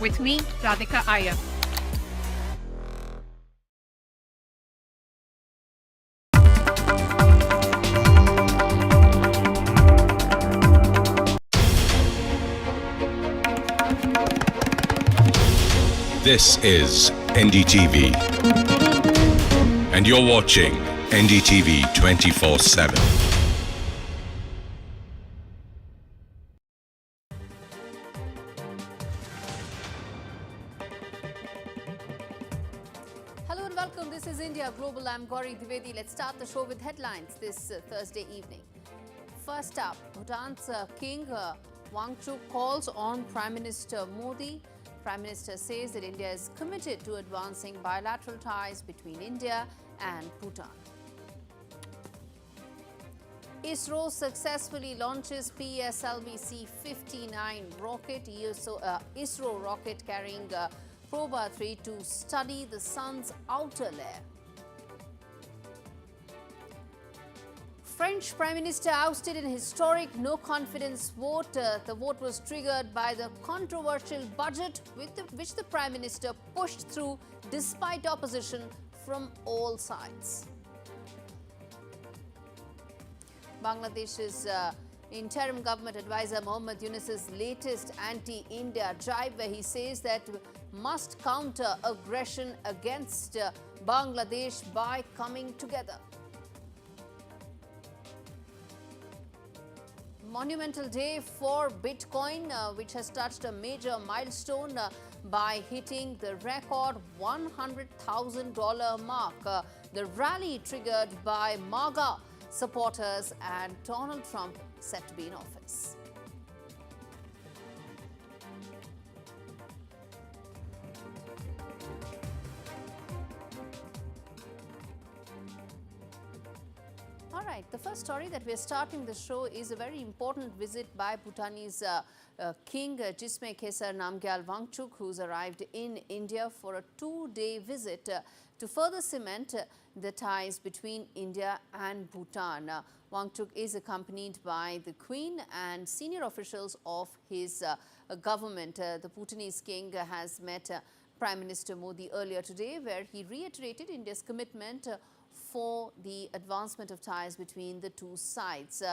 With me, Radhika Iyer. This is NDTV, and you're watching NDTV 24/7. Hello and welcome. This is India Global. I'm Gaurie, Dwivedi. Let's start the show with headlines this Thursday evening. First up, Bhutan's King Wangchuk calls on Prime Minister Modi. Prime Minister says that India is committed to advancing bilateral ties between India and Bhutan. ISRO successfully launches PSLV-C-59 rocket. ISRO rocket carrying Proba 3 to study the sun's outer layer. French Prime Minister ousted in historic no-confidence vote. The vote was triggered by the controversial budget which the Prime Minister pushed through despite opposition from all sides. Bangladesh's interim government advisor Mohammad Yunus's latest anti-India jibe, where he says that must counter aggression against Bangladesh by coming together. Monumental day for Bitcoin, which has touched a major milestone by hitting the record $100,000 mark. The rally triggered by MAGA supporters and Donald Trump set to be in office. All right, the first story that we're starting the show is a very important visit by Bhutanese King Jibe Khesar Namgyal Wangchuk, who's arrived in India for a two-day visit to further cement the ties between India and Bhutan. Wangchuk is accompanied by the Queen and senior officials of his government. The Bhutanese king has met Prime Minister Modi earlier today, where he reiterated India's commitment for the advancement of ties between the two sides.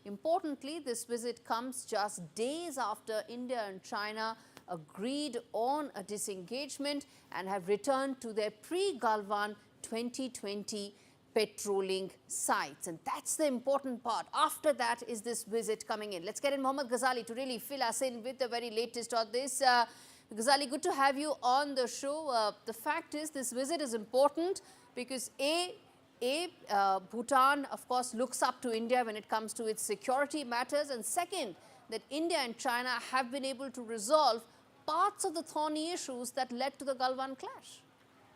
Importantly, this visit comes just days after India and China agreed on a disengagement and have returned to their pre-Galwan 2020 patrolling sites. And that's the important part. After that is this visit coming in. Let's get in Mohammad Ghazali to really fill us in with the very latest on this. Ghazali, good to have you on the show. The fact is, this visit is important because Bhutan, of course, looks up to India when it comes to its security matters. And second, that India and China have been able to resolve parts of the thorny issues that led to the Galwan clash.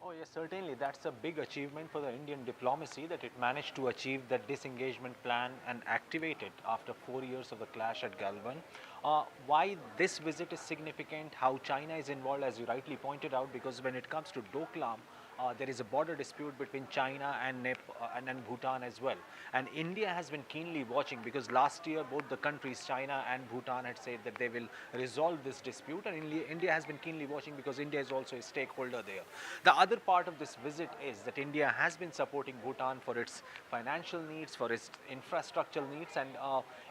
Oh yes, certainly. That's a big achievement for the Indian diplomacy, that it managed to achieve that disengagement plan and activate it after 4 years of the clash at Galwan. Why this visit is significant, how China is involved, as you rightly pointed out, because when it comes to Doklam, there is a border dispute between China and Bhutan as well. And India has been keenly watching, because last year both the countries, China and Bhutan, had said that they will resolve this dispute, and India has been keenly watching because India is also a stakeholder there. The other part of this visit is that India has been supporting Bhutan for its financial needs, for its infrastructure needs, and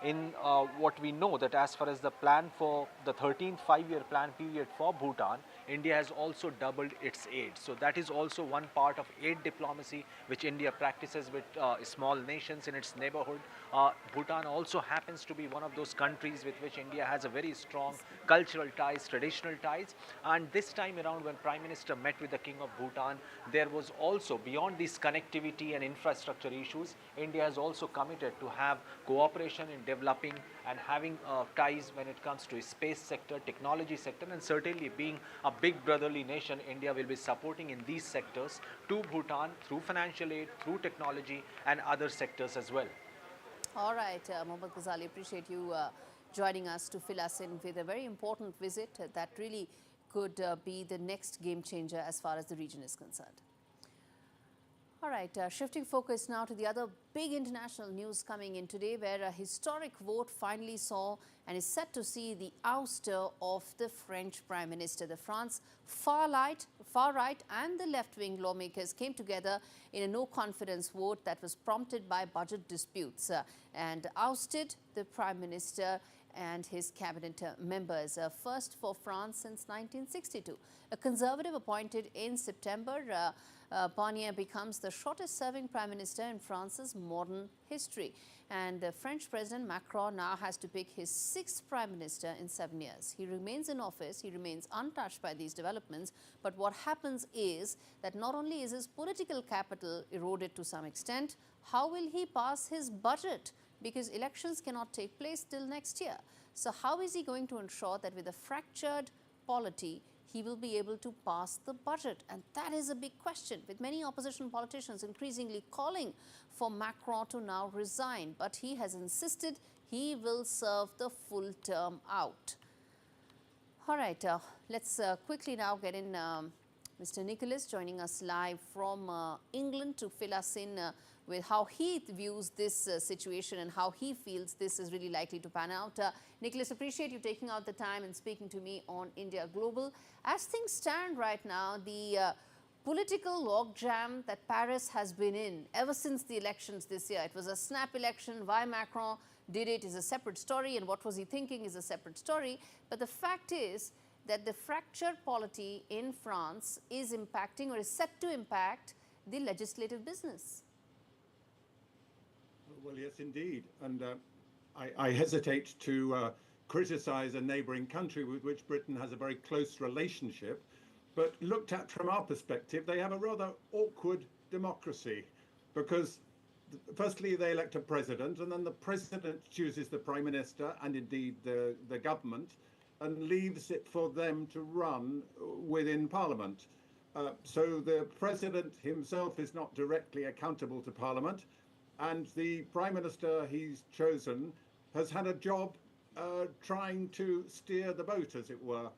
in what we know, that as far as the plan for the 13th five-year plan period for Bhutan, India has also doubled its aid. So that is also one part of aid diplomacy which India practices with small nations in its neighborhood. Bhutan also happens to be one of those countries with which India has a very strong cultural ties, traditional ties. And this time around, when Prime Minister met with the King of Bhutan, there was also, beyond these connectivity and infrastructure issues, India has also committed to have cooperation in developing and having ties when it comes to space sector, technology sector, and certainly being a big brotherly nation, India will be supporting in these sectors to Bhutan through financial aid, through technology and other sectors as well. All right, Mohammad Ghazali, appreciate you joining us to fill us in with a very important visit that really could be the next game changer as far as the region is concerned. All right, shifting focus now to the other big international news coming in today, where a historic vote finally saw and is set to see the ouster of the French Prime Minister. The France far right and the left-wing lawmakers came together in a no-confidence vote that was prompted by budget disputes and ousted the Prime Minister and his cabinet members, first for France since 1962. A conservative appointed in September, Barnier becomes the shortest-serving Prime Minister in France's modern history. And the French President Macron now has to pick his sixth Prime Minister in 7 years. He remains in office, he remains untouched by these developments, but what happens is that not only is his political capital eroded to some extent, how will he pass his budget? Because elections cannot take place till next year. So how is he going to ensure that with a fractured polity, he will be able to pass the budget? And that is a big question, with many opposition politicians increasingly calling for Macron to now resign. But he has insisted he will serve the full term out. All right, let's quickly now get in Mr. Nicholas joining us live from England to fill us in with how he views this situation and how he feels this is really likely to pan out. Nicholas, appreciate you taking out the time and speaking to me on India Global. As things stand right now, the political logjam that Paris has been in ever since the elections this year, it was a snap election. Why Macron did it is a separate story, and what was he thinking is a separate story. But the fact is that the fractured polity in France is impacting or is set to impact the legislative business. Well, yes, indeed. And I hesitate to criticize a neighboring country with which Britain has a very close relationship. But looked at from our perspective, they have a rather awkward democracy because, firstly, they elect a president, and then the president chooses the prime minister and indeed the government and leaves it for them to run within Parliament. So the president himself is not directly accountable to Parliament. And the Prime Minister he's chosen has had a job trying to steer the boat, as it were,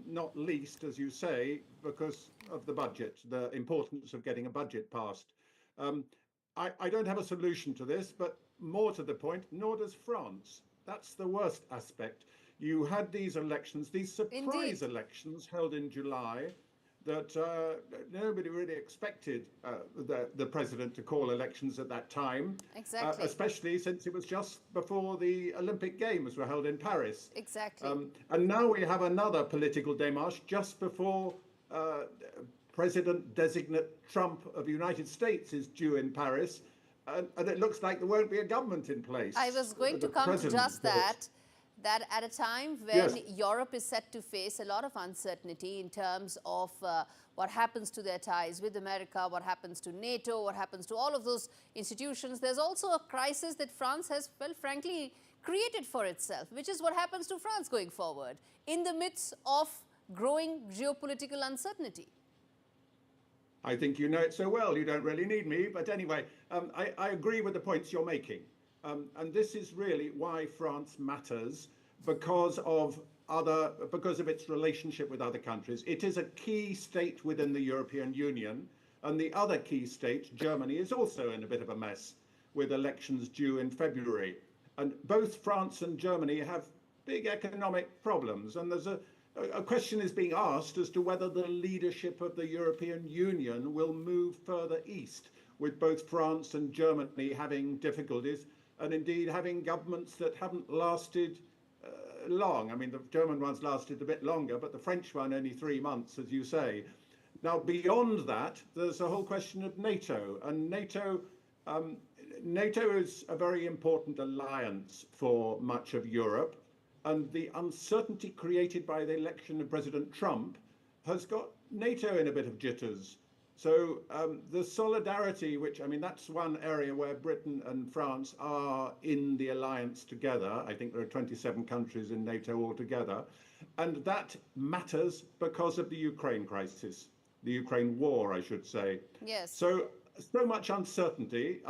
not least, as you say, because of the budget, the importance of getting a budget passed. I don't have a solution to this, but more to the point, nor does France. That's the worst aspect. You had these elections, these surprise elections held in July, that nobody really expected the president to call elections at that time. Exactly. Especially since it was just before the Olympic Games were held in Paris. Exactly. And now we have another political démarche just before President-designate Trump of the United States is due in Paris. And it looks like there won't be a government in place. I was going to come to just that at a time when Europe is set to face a lot of uncertainty in terms of what happens to their ties with America, what happens to NATO, what happens to all of those institutions. There's also a crisis that France has, well, frankly, created for itself, which is what happens to France going forward in the midst of growing geopolitical uncertainty. I think you know it so well, you don't really need me. But anyway, I agree with the points you're making. And this is really why France matters, because of its relationship with other countries. It is a key state within the European Union, and the other key state, Germany, is also in a bit of a mess with elections due in February. And both France and Germany have big economic problems, and there's a question is being asked as to whether the leadership of the European Union will move further east, with both France and Germany having difficulties, and indeed having governments that haven't lasted long. I mean, the German ones lasted a bit longer, but the French one only 3 months, as you say. Now, beyond that, there's a whole question of NATO. And NATO is a very important alliance for much of Europe. And the uncertainty created by the election of President Trump has got NATO in a bit of jitters. So the solidarity, which, I mean, that's one area where Britain and France are in the alliance together. I think there are 27 countries in NATO altogether. And that matters because of the Ukraine crisis, the Ukraine war, I should say. Yes. So much uncertainty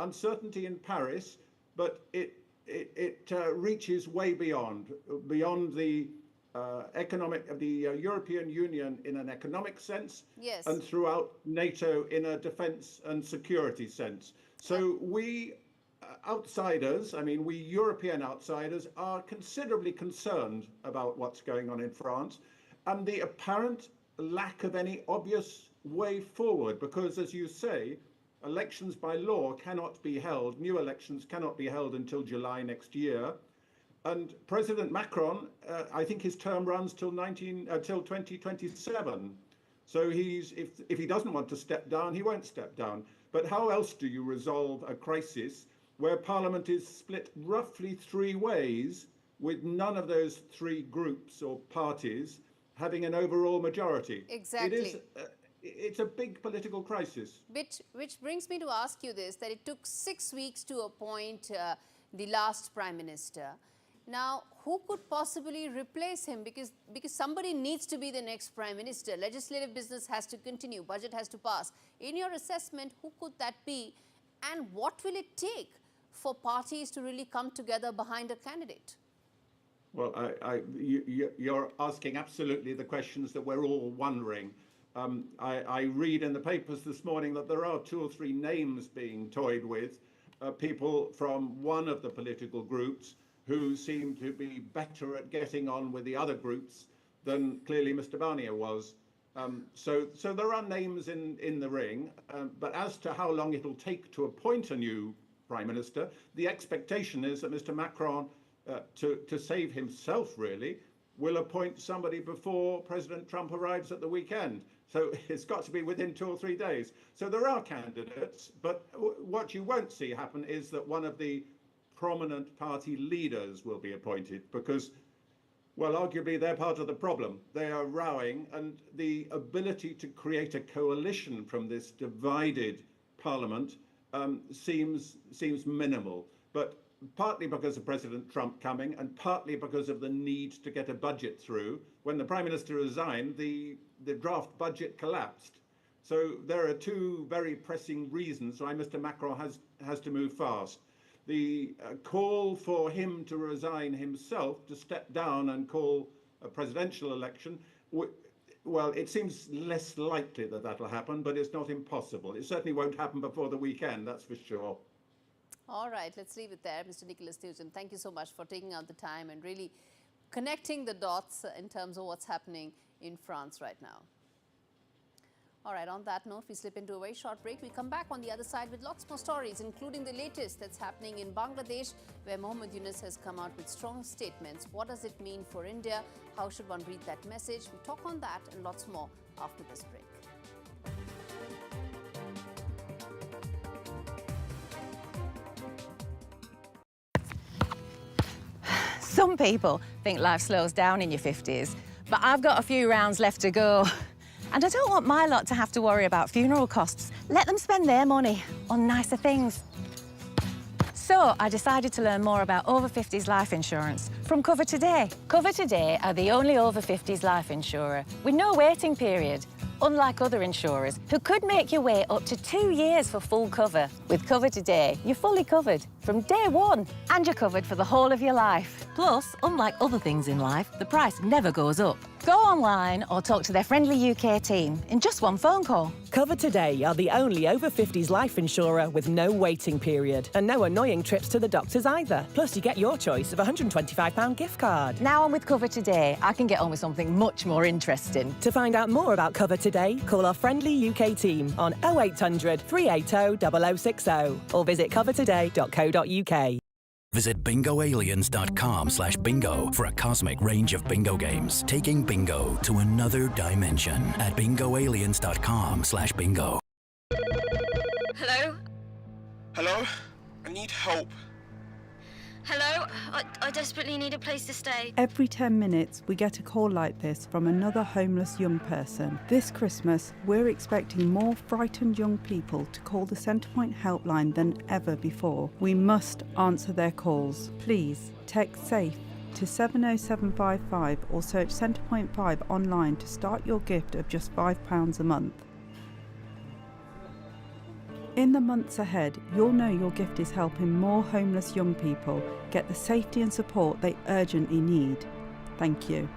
in Paris, but it reaches way beyond the European Union in an economic sense, Yes. and throughout NATO in a defence and security sense. So we outsiders, I mean, we European outsiders, are considerably concerned about what's going on in France and the apparent lack of any obvious way forward, because, as you say, elections by law cannot be held, new elections cannot be held until July next year. And President Macron, I think his term runs till 2027. So if he doesn't want to step down, he won't step down. But how else do you resolve a crisis where Parliament is split roughly three ways, with none of those three groups or parties having an overall majority? Exactly. It's a big political crisis. Which brings me to ask you this, that it took 6 weeks to appoint the last Prime Minister. Now, who could possibly replace him? Because somebody needs to be the next Prime Minister. Legislative business has to continue. Budget has to pass. In your assessment, who could that be? And what will it take for parties to really come together behind a candidate? Well, you're asking absolutely the questions that we're all wondering. I read in the papers this morning that there are 2 or 3 names being toyed with, people from one of the political groups who seem to be better at getting on with the other groups than clearly Mr. Barnier was. So there are names in the ring, but as to how long it'll take to appoint a new Prime Minister, the expectation is that Mr. Macron, to save himself really, will appoint somebody before President Trump arrives at the weekend. So it's got to be within 2 or 3 days. So there are candidates, but what you won't see happen is that one of the prominent party leaders will be appointed, because, well, arguably they're part of the problem. They are rowing, and the ability to create a coalition from this divided parliament seems minimal. But partly because of President Trump coming, and partly because of the need to get a budget through. When the Prime Minister resigned, the draft budget collapsed. So there are 2 very pressing reasons why Mr. Macron has to move fast. The call for him to resign himself, to step down and call a presidential election, well, it seems less likely that that'll happen, but it's not impossible. It certainly won't happen before the weekend, that's for sure. All right, let's leave it there. Mr. Nicholas Nugent, thank you so much for taking out the time and really connecting the dots in terms of what's happening in France right now. All right, on that note, we slip into a very short break. We come back on the other side with lots more stories, including the latest that's happening in Bangladesh, where Mohammed Yunus has come out with strong statements. What does it mean for India? How should one read that message? We talk on that and lots more after this break. Some people think life slows down in your 50s, but I've got a few rounds left to go. And I don't want my lot to have to worry about funeral costs. Let them spend their money on nicer things. So I decided to learn more about over 50s life insurance from Cover Today. Cover Today are the only over 50s life insurer with no waiting period, unlike other insurers who could make you wait up to 2 years for full cover. With Cover Today, you're fully covered from day one, and you're covered for the whole of your life. Plus, unlike other things in life, the price never goes up. Go online or talk to their friendly UK team in just one phone call. Cover Today are the only over 50s life insurer with no waiting period and no annoying trips to the doctors either. Plus, you get your choice of a £125 gift card. Now I'm with Cover Today, I can get on with something much more interesting. To find out more about Cover Today, call our friendly UK team on 0800 380 0060 or visit covertoday.co.uk. Visit bingoaliens.com/bingo for a cosmic range of bingo games, taking bingo to another dimension at bingoaliens.com/bingo. Hello? Hello? I need help. Hello? I desperately need a place to stay. Every 10 minutes, we get a call like this from another homeless young person. This Christmas, we're expecting more frightened young people to call the Centrepoint helpline than ever before. We must answer their calls. Please, text SAFE to 70755 or search Centrepoint 5 online to start your gift of just £5 a month. In the months ahead, you'll know your gift is helping more homeless young people get the safety and support they urgently need. Thank you.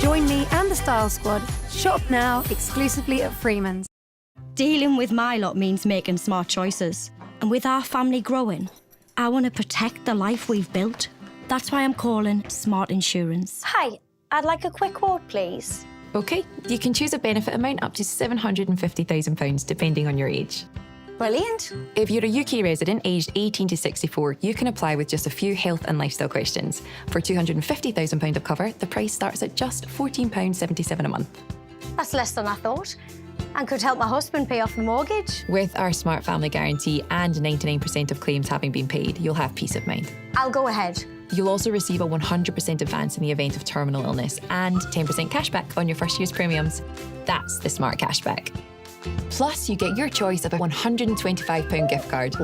Join me and the Style Squad. Shop now exclusively at Freeman's. Dealing with my lot means making smart choices. And with our family growing, I want to protect the life we've built. That's why I'm calling Smart Insurance. Hi, I'd like a quick quote, please. OK, you can choose a benefit amount up to £750,000 depending on your age. Brilliant. If you're a UK resident aged 18 to 64, you can apply with just a few health and lifestyle questions. For £250,000 of cover, the price starts at just £14.77 a month. That's less than I thought. And could help my husband pay off the mortgage. With our Smart Family Guarantee and 99% of claims having been paid, you'll have peace of mind. I'll go ahead. You'll also receive a 100% advance in the event of terminal illness and 10% cashback on your first year's premiums. That's the Smart Cashback. Plus, you get your choice of a £125 gift card.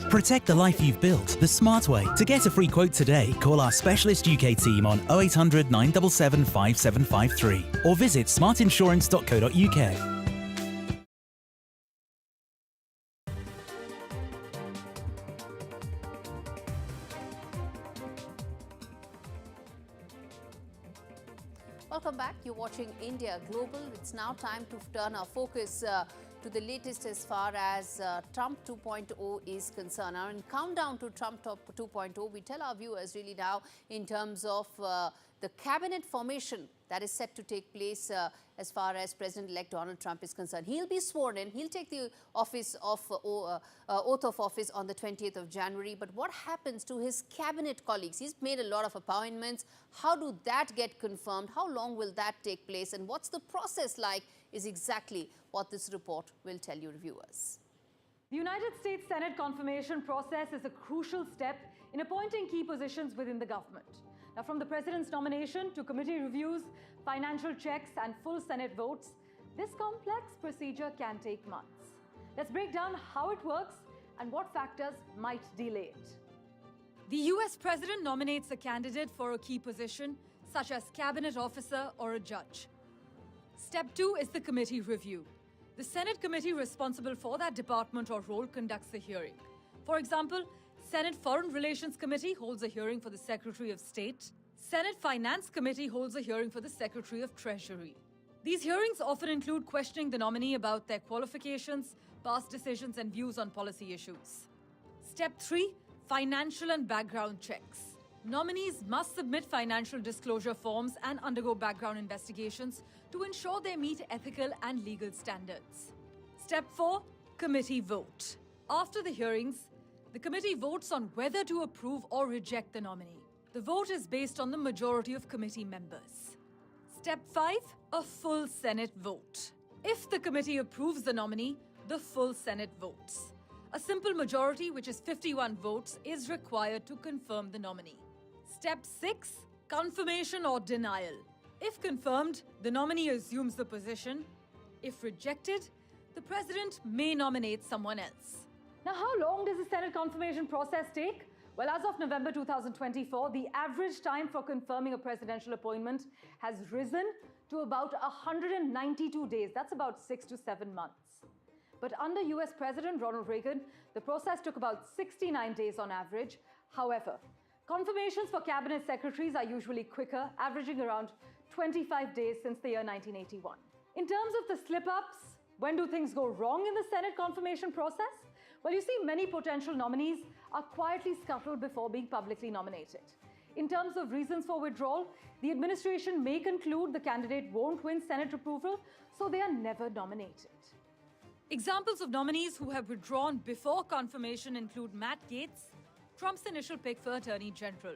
Protect the life you've built the smart way. To get a free quote today, call our specialist UK team on 0800 977 5753 or visit smartinsurance.co.uk. Welcome back. You're watching India Global. It's now time to turn our focus to the latest as far as Trump 2.0 is concerned. Now, in countdown to Trump 2.0, we tell our viewers really now in terms of the cabinet formation that is set to take place as far as President-elect Donald Trump is concerned. He'll be sworn in. He'll take the office of oath of office on the 20th of January. But what happens to his cabinet colleagues? He's made a lot of appointments. How do that get confirmed? How long will that take place? And what's the process like is exactly what this report will tell you, viewers. The United States Senate confirmation process is a crucial step in appointing key positions within the government. Now, from the President's nomination to committee reviews, financial checks and full Senate votes, this complex procedure can take months. Let's break down how it works and what factors might delay it. The US President nominates a candidate for a key position, such as cabinet officer or a judge. Step 2 is the committee review. The Senate committee responsible for that department or role conducts a hearing. For example, Senate Foreign Relations Committee holds a hearing for the Secretary of State. Senate Finance Committee holds a hearing for the Secretary of Treasury. These hearings often include questioning the nominee about their qualifications, past decisions, and views on policy issues. Step 3, financial and background checks. Nominees must submit financial disclosure forms and undergo background investigations to ensure they meet ethical and legal standards. Step 4, committee vote. After the hearings, the committee votes on whether to approve or reject the nominee. The vote is based on the majority of committee members. Step 5, a full Senate vote. If the committee approves the nominee, the full Senate votes. A simple majority, which is 51 votes, is required to confirm the nominee. Step 6, confirmation or denial. If confirmed, the nominee assumes the position. If rejected, the President may nominate someone else. Now, how long does the Senate confirmation process take? Well, as of November 2024, the average time for confirming a presidential appointment has risen to about 192 days. That's about 6 to 7 months. But under US President Ronald Reagan, the process took about 69 days on average. However, confirmations for cabinet secretaries are usually quicker, averaging around 25 days since the year 1981. In terms of the slip-ups, when do things go wrong in the Senate confirmation process? Well, you see, many potential nominees are quietly scuttled before being publicly nominated. In terms of reasons for withdrawal, the administration may conclude the candidate won't win Senate approval, so they are never nominated. Examples of nominees who have withdrawn before confirmation include Matt Gaetz, Trump's initial pick for Attorney General.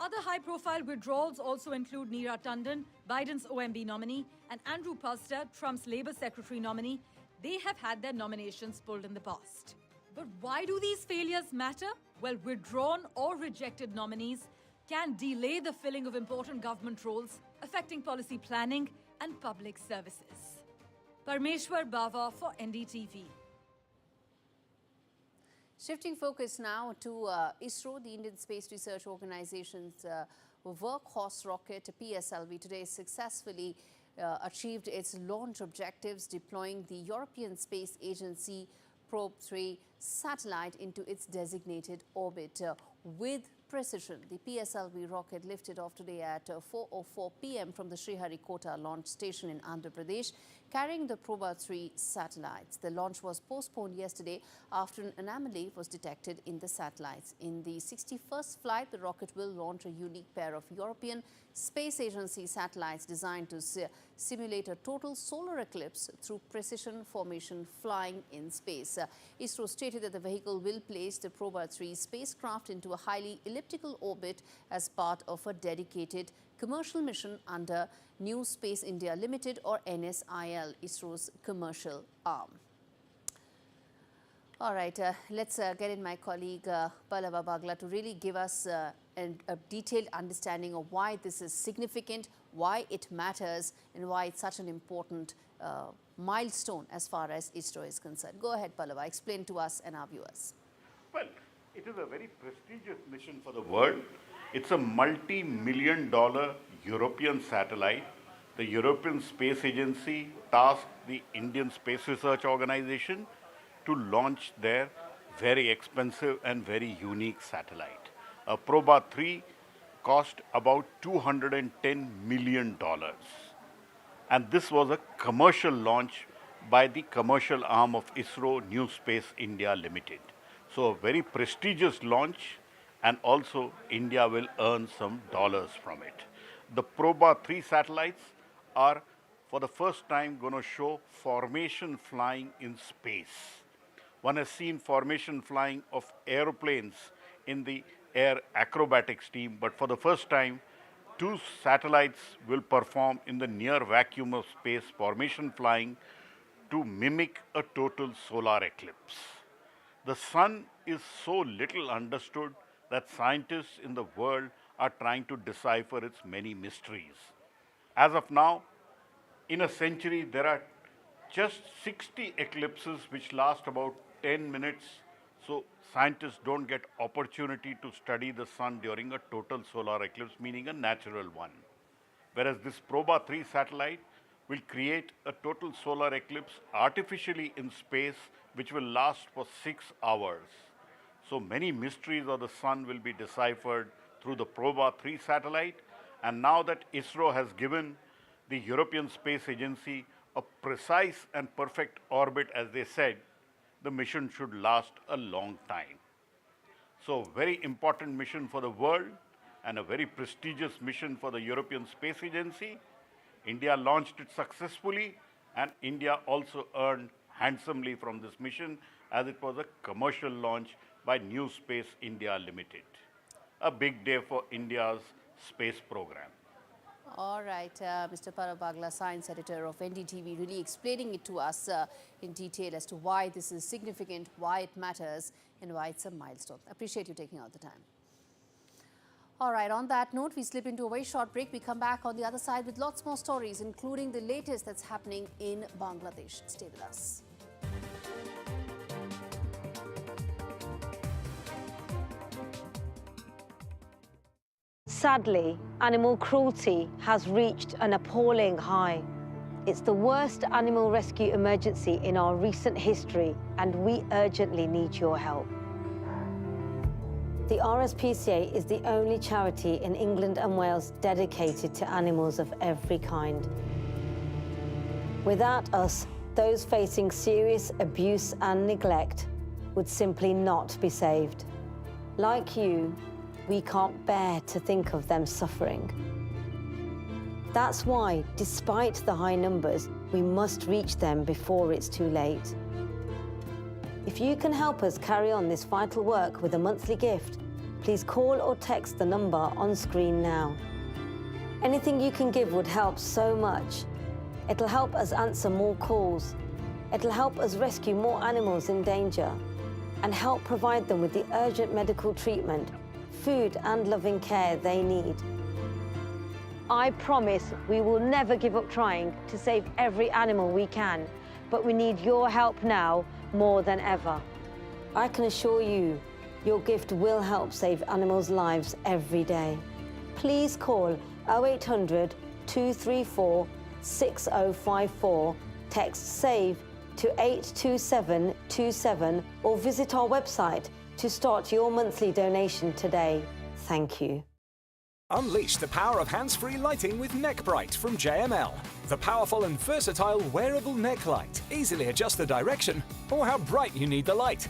Other high-profile withdrawals also include Neera Tanden, Biden's OMB nominee, and Andrew Pulster, Trump's Labor Secretary nominee. They have had their nominations pulled in the past. But why do these failures matter? Well, withdrawn or rejected nominees can delay the filling of important government roles, affecting policy planning and public services. Parmeshwar Bava for NDTV. Shifting focus now to ISRO, the Indian Space Research Organization's workhorse rocket PSLV today successfully achieved its launch objectives, deploying the European Space Agency Probe 3 satellite into its designated orbit with precision. The PSLV rocket lifted off today at 4:04 p.m. from the Sriharikota launch station in Andhra Pradesh, carrying the Proba 3 satellites. The launch was postponed yesterday after an anomaly was detected in the satellites. In the 61st flight, the rocket will launch a unique pair of European Space Agency satellites designed to simulate a total solar eclipse through precision formation flying in space. ISRO stated that the vehicle will place the Proba 3 spacecraft into a highly elliptical orbit as part of a dedicated commercial mission under New Space India Limited, or NSIL, ISRO's commercial arm. All right, let's get in my colleague Pallava Bagla to really give us a detailed understanding of why this is significant, why it matters, and why it's such an important milestone as far as ISRO is concerned. Go ahead, Pallava, explain to us and our viewers. Well, it is a very prestigious mission for the world. It's a multi-million-dollar European satellite. The European Space Agency tasked the Indian Space Research Organization to launch their very expensive and very unique satellite. A Proba 3 cost about $210 million. And this was a commercial launch by the commercial arm of ISRO, New Space India Limited. So a very prestigious launch, and also India will earn some dollars from it. The Proba 3 satellites are for the first time going to show formation flying in space. One has seen formation flying of aeroplanes in the air acrobatics team, but for the first time, 2 satellites will perform in the near vacuum of space formation flying to mimic a total solar eclipse. The sun is so little understood that scientists in the world are trying to decipher its many mysteries. As of now, in a century, there are just 60 eclipses which last about 10 minutes, so scientists don't get opportunity to study the sun during a total solar eclipse, meaning a natural one. Whereas this Proba 3 satellite will create a total solar eclipse artificially in space, which will last for 6 hours. So many mysteries of the sun will be deciphered through the Proba 3 satellite. And now that ISRO has given the European Space Agency a precise and perfect orbit, as they said, the mission should last a long time. So very important mission for the world and a very prestigious mission for the European Space Agency. India launched it successfully, and India also earned handsomely from this mission, as it was a commercial launch by New Space India Limited. A big day for India's space program. All right, Mr. Pallava Bagla, science editor of NDTV, really explaining it to us in detail as to why this is significant, why it matters, and why it's a milestone. Appreciate you taking out the time. All right, on that note, we slip into a very short break. We come back on the other side with lots more stories, including the latest that's happening in Bangladesh. Stay with us. Sadly, animal cruelty has reached an appalling high. It's the worst animal rescue emergency in our recent history, and we urgently need your help. The RSPCA is the only charity in England and Wales dedicated to animals of every kind. Without us, those facing serious abuse and neglect would simply not be saved. Like you, we can't bear to think of them suffering. That's why, despite the high numbers, we must reach them before it's too late. If you can help us carry on this vital work with a monthly gift, please call or text the number on screen now. Anything you can give would help so much. It'll help us answer more calls. It'll help us rescue more animals in danger and help provide them with the urgent medical treatment, food and loving care they need. I promise we will never give up trying to save every animal we can, but we need your help now more than ever. I can assure you, your gift will help save animals' lives every day. Please call 0800 234 6054, text SAVE to 82727, or visit our website to start your monthly donation today. thank you. Unleash the power of hands-free lighting with NeckBright from JML. The powerful and versatile wearable neck light. Easily adjust the direction or how bright you need the light.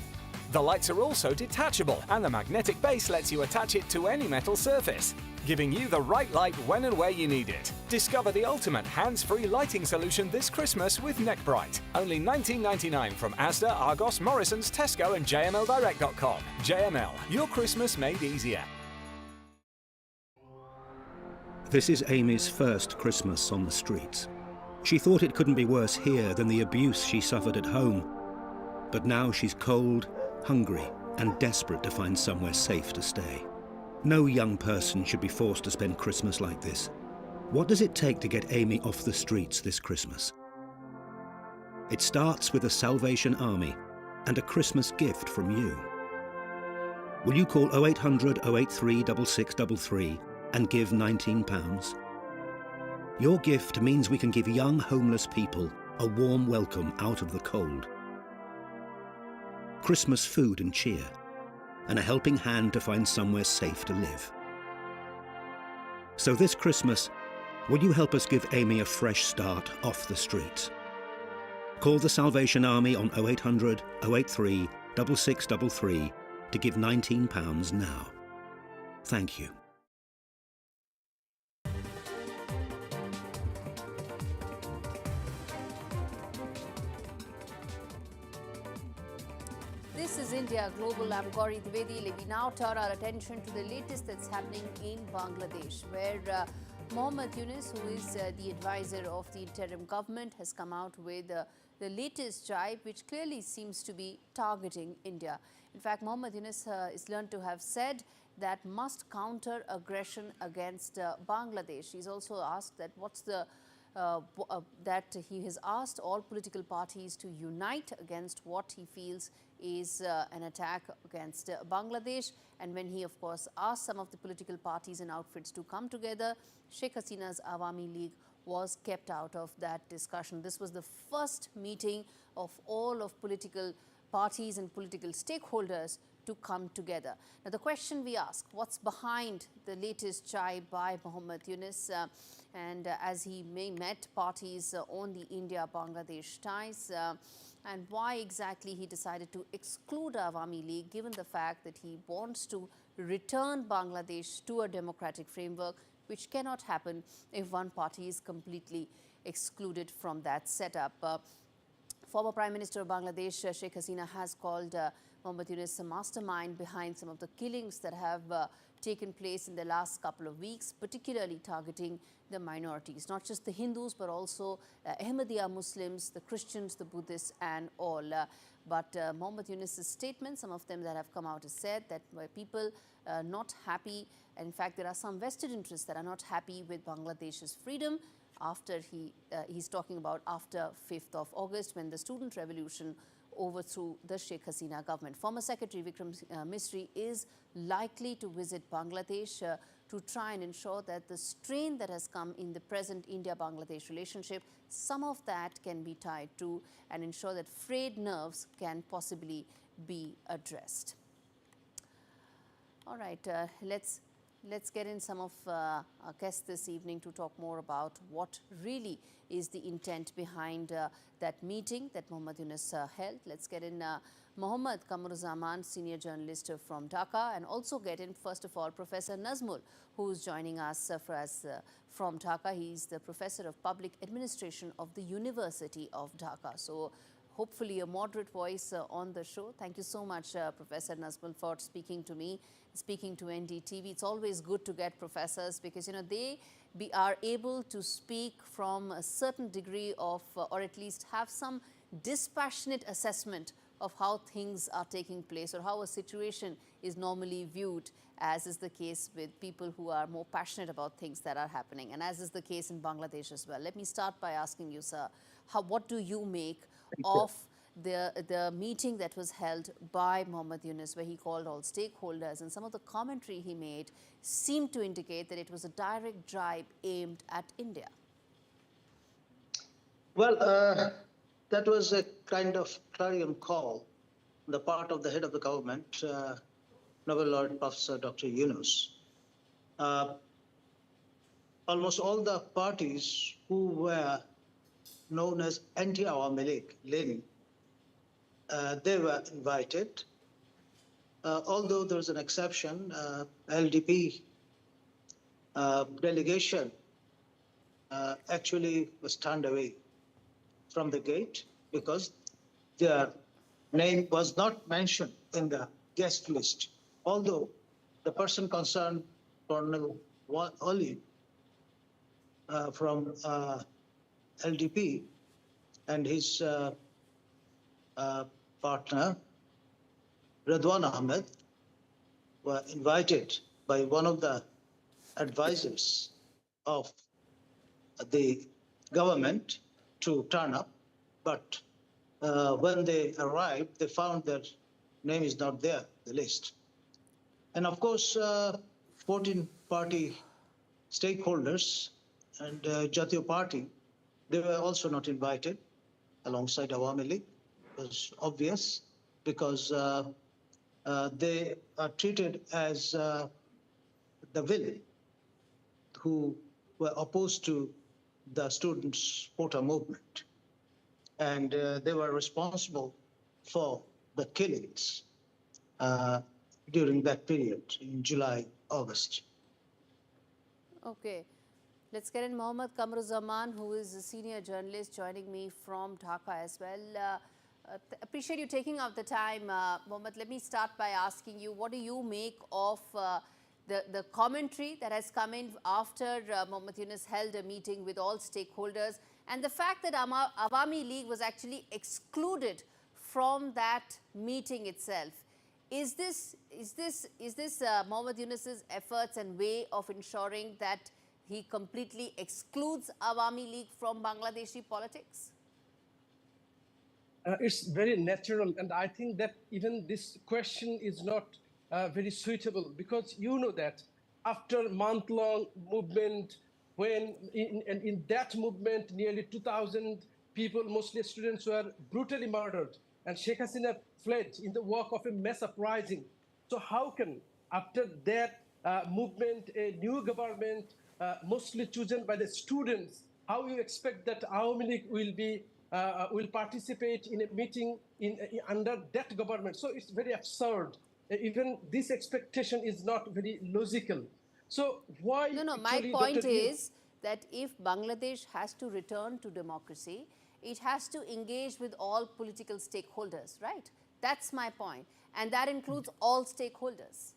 The lights are also detachable, and the magnetic base lets you attach it to any metal surface, giving you the right light when and where you need it. Discover the ultimate hands-free lighting solution this Christmas with NeckBright. Only $19.99 from Asda, Argos, Morrisons, Tesco and jmldirect.com. JML, your Christmas made easier. This is Amy's first Christmas on the streets. She thought it couldn't be worse here than the abuse she suffered at home. But now she's cold, hungry, and desperate to find somewhere safe to stay. No young person should be forced to spend Christmas like this. What does it take to get Amy off the streets this Christmas? It starts with the Salvation Army and a Christmas gift from you. Will you call 0800 083 6633 and give £19? Your gift means we can give young homeless people a warm welcome out of the cold. Christmas food and cheer, and a helping hand to find somewhere safe to live. So this Christmas, will you help us give Amy a fresh start off the streets? Call the Salvation Army on 0800 083 6633 to give £19 now. Thank you. This is India Global. I'm Gaurie, Dwivedi. We now turn our attention to the latest that's happening in Bangladesh, where Mohammed Yunus, who is the advisor of the interim government, has come out with the latest jibe, which clearly seems to be targeting India. In fact, Mohammed Yunus is learned to have said that must counter aggression against Bangladesh. He's also asked that that he has asked all political parties to unite against what he feels is an attack against Bangladesh. And when he, of course, asked some of the political parties and outfits to come together, Sheikh Hasina's Awami League was kept out of that discussion. This was the first meeting of all of political parties and political stakeholders to come together. Now, the question we ask, what's behind the latest jibe by Mohammed Yunus as he met parties on the India-Bangladesh ties, and why exactly he decided to exclude Awami League, given the fact that he wants to return Bangladesh to a democratic framework, which cannot happen if one party is completely excluded from that setup. Former Prime Minister of Bangladesh, Sheikh Hasina, has called Mohammed Yunus a mastermind behind some of the killings that have taken place in the last couple of weeks, particularly targeting the minorities, not just the Hindus, but also Ahmadiyya Muslims, the Christians, the Buddhists, and all. But Mohammed Yunus's statements, some of them that have come out, has said that people not happy, and in fact, there are some vested interests that are not happy with Bangladesh's freedom after he's talking about after 5th of August, when the student revolution overthrew the Sheikh Hasina government. Former Secretary Vikram Misri is likely to visit Bangladesh to try and ensure that the strain that has come in the present India-Bangladesh relationship, some of that can be tied to and ensure that frayed nerves can possibly be addressed. All right, let's get in some of our guests this evening to talk more about what really is the intent behind that meeting that Mohammed Yunus held. Let's get in Mohammad Kamruzaman, senior journalist from Dhaka, and also get in, first of all, Professor Nazmul, who is joining us from Dhaka. He's the Professor of Public Administration of the University of Dhaka. So hopefully a moderate voice on the show. Thank you so much, Professor Nazmul, for speaking to me, speaking to NDTV. It's always good to get professors because, you know, they are able to speak from a certain degree of, or at least have some dispassionate assessment of how things are taking place or how a situation is normally viewed, as is the case with people who are more passionate about things that are happening, and as is the case in Bangladesh as well. Let me start by asking you, sir, what do you make of the meeting that was held by Mohammed Yunus, where he called all stakeholders, and some of the commentary he made seemed to indicate that it was a direct jibe aimed at India? Well, that was a kind of clarion call on the part of the head of the government, Nobel laureate Professor Dr. Yunus. almost all the parties who were known as anti-Awami League, they were invited. Although there's an exception, LDP delegation actually was turned away from the gate because their name was not mentioned in the guest list. Although the person concerned, Colonel Oli from LDP, and his partner, Radwan Ahmed, were invited by one of the advisors of the government to turn up, but when they arrived, they found that name is not there, the list. And of course, 14 party stakeholders and Jatiya Party, they were also not invited alongside Awami League. It was obvious because they are treated as the villain who were opposed to the students' quota movement. And they were responsible for the killings during that period in July, August. Okay. Let's get in Mohammad Kamruzaman, who is a senior journalist joining me from Dhaka as well. Appreciate you taking out the time. Mohammad, let me start by asking you, what do you make of the commentary that has come in after Mohammad Yunus held a meeting with all stakeholders, and the fact that Awami League was actually excluded from that meeting itself? Is this Mohammad Yunus's efforts and way of ensuring that he completely excludes Awami League from Bangladeshi politics? It's very natural, and I think that even this question is not very suitable, because you know that after month-long movement, when in that movement nearly 2,000 people, mostly students, were brutally murdered, and Sheikh Hasina fled in the wake of a mass uprising. So how can, after that movement, a new government, mostly chosen by the students, how you expect that Awami League will participate in a meeting under that government? So it's very absurd. Even this expectation is not very logical. So why? No, my point is that if Bangladesh has to return to democracy, it has to engage with all political stakeholders, right? That's my point. And that includes all stakeholders.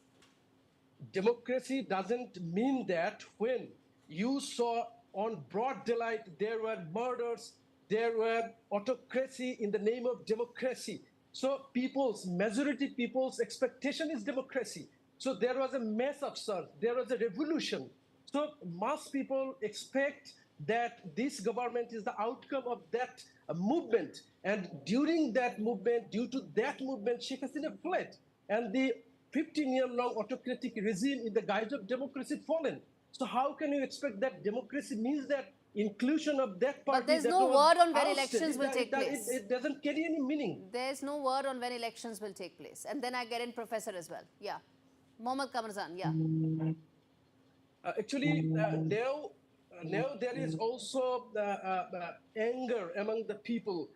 Democracy doesn't mean that when you saw on broad daylight there were murders, there were autocracy in the name of democracy. So majority people's expectation is democracy. So there was a mass upsurge, there was a revolution. So most people expect that this government is the outcome of that movement. And during that movement, due to that movement, Sheikh Hasina fled. And the 15-year-long autocratic regime in the guise of democracy fallen. So how can you expect that democracy means that inclusion of that party? But there's no word on when elections will take place. It doesn't carry any meaning. There's no word on when elections will take place. And then I get in Professor as well. Yeah. Mohammad Kamrzan, yeah. Actually, now there is also anger among the people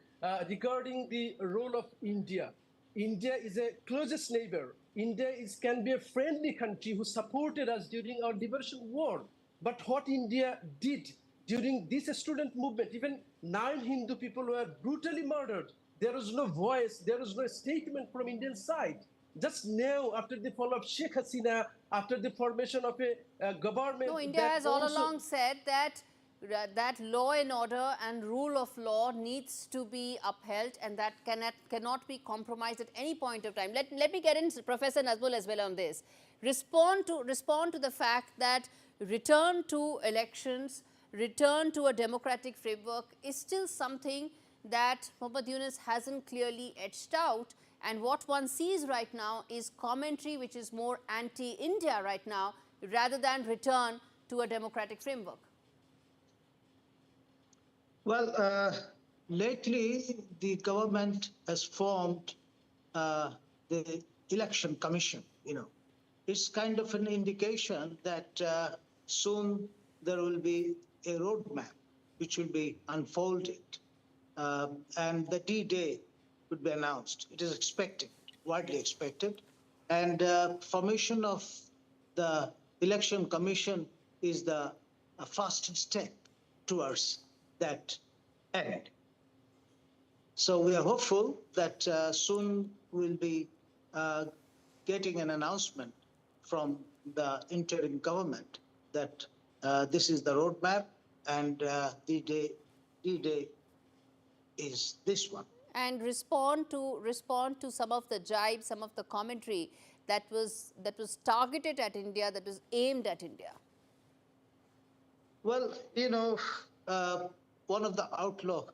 regarding the role of India. India is a closest neighbor. India can be a friendly country who supported us during our liberation war. But what India did during this student movement, even 9 Hindu people were brutally murdered. There was no voice, there was no statement from Indian side. Just now, after the fall of Sheikh Hasina, after the formation of a government... No, India has all along said that law and order and rule of law needs to be upheld, and that cannot be compromised at any point of time. Let me get in Professor Nazmul as well on this. Respond to the fact that return to elections, return to a democratic framework is still something that Mohammad Yunus hasn't clearly etched out. And what one sees right now is commentary which is more anti-India right now, rather than return to a democratic framework. Well, lately the government has formed the election commission, it's kind of an indication that soon there will be a roadmap which will be unfolded, and the D-Day would be announced. It is expected, widely expected, and formation of the Election Commission is the first step towards that end. So we are hopeful that soon we'll be getting an announcement from the interim government that this is the roadmap, and D-Day is this one. And respond to some of the jibe, some of the commentary that was targeted at India, that was aimed at India. Well, you know, one of the outlaw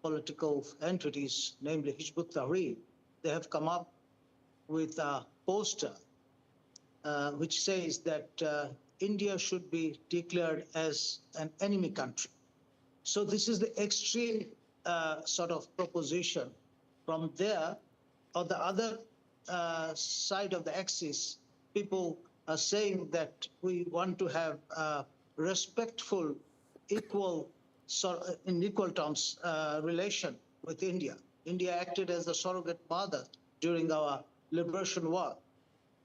political entities, namely Hizb-ut-Tahrir, they have come up with a poster which says that India should be declared as an enemy country. So this is the extreme sort of proposition. From there, on the other side of the axis, people are saying that we want to have respectful, equal, in equal terms, relation with India. India acted as the surrogate mother during our liberation war.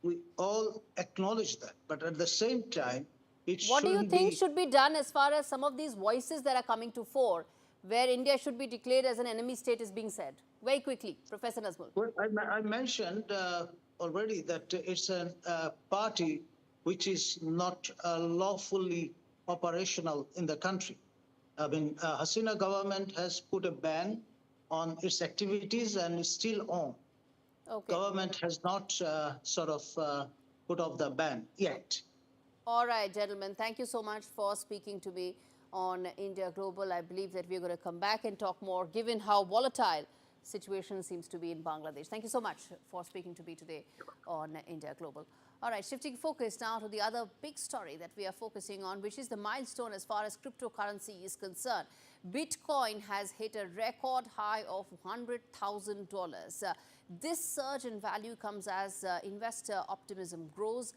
We all acknowledge that, but at the same time, it What do you think should be done as far as some of these voices that are coming to fore, where India should be declared as an enemy state is being said? Very quickly, Professor Nazmul. Well, I mentioned already that it's a party which is not lawfully operational in the country. I mean, Hasina government has put a ban on its activities and is still on. Okay. Government has not sort of put off the ban yet. All right, gentlemen, thank you so much for speaking to me on India Global. I believe that we're going to come back and talk more, given how volatile situation seems to be in Bangladesh. Thank you so much for speaking to me today on India Global. All right, shifting focus now to the other big story that we are focusing on, which is the milestone as far as cryptocurrency is concerned. Bitcoin has hit a record high of $100,000. This surge in value comes as investor optimism grows,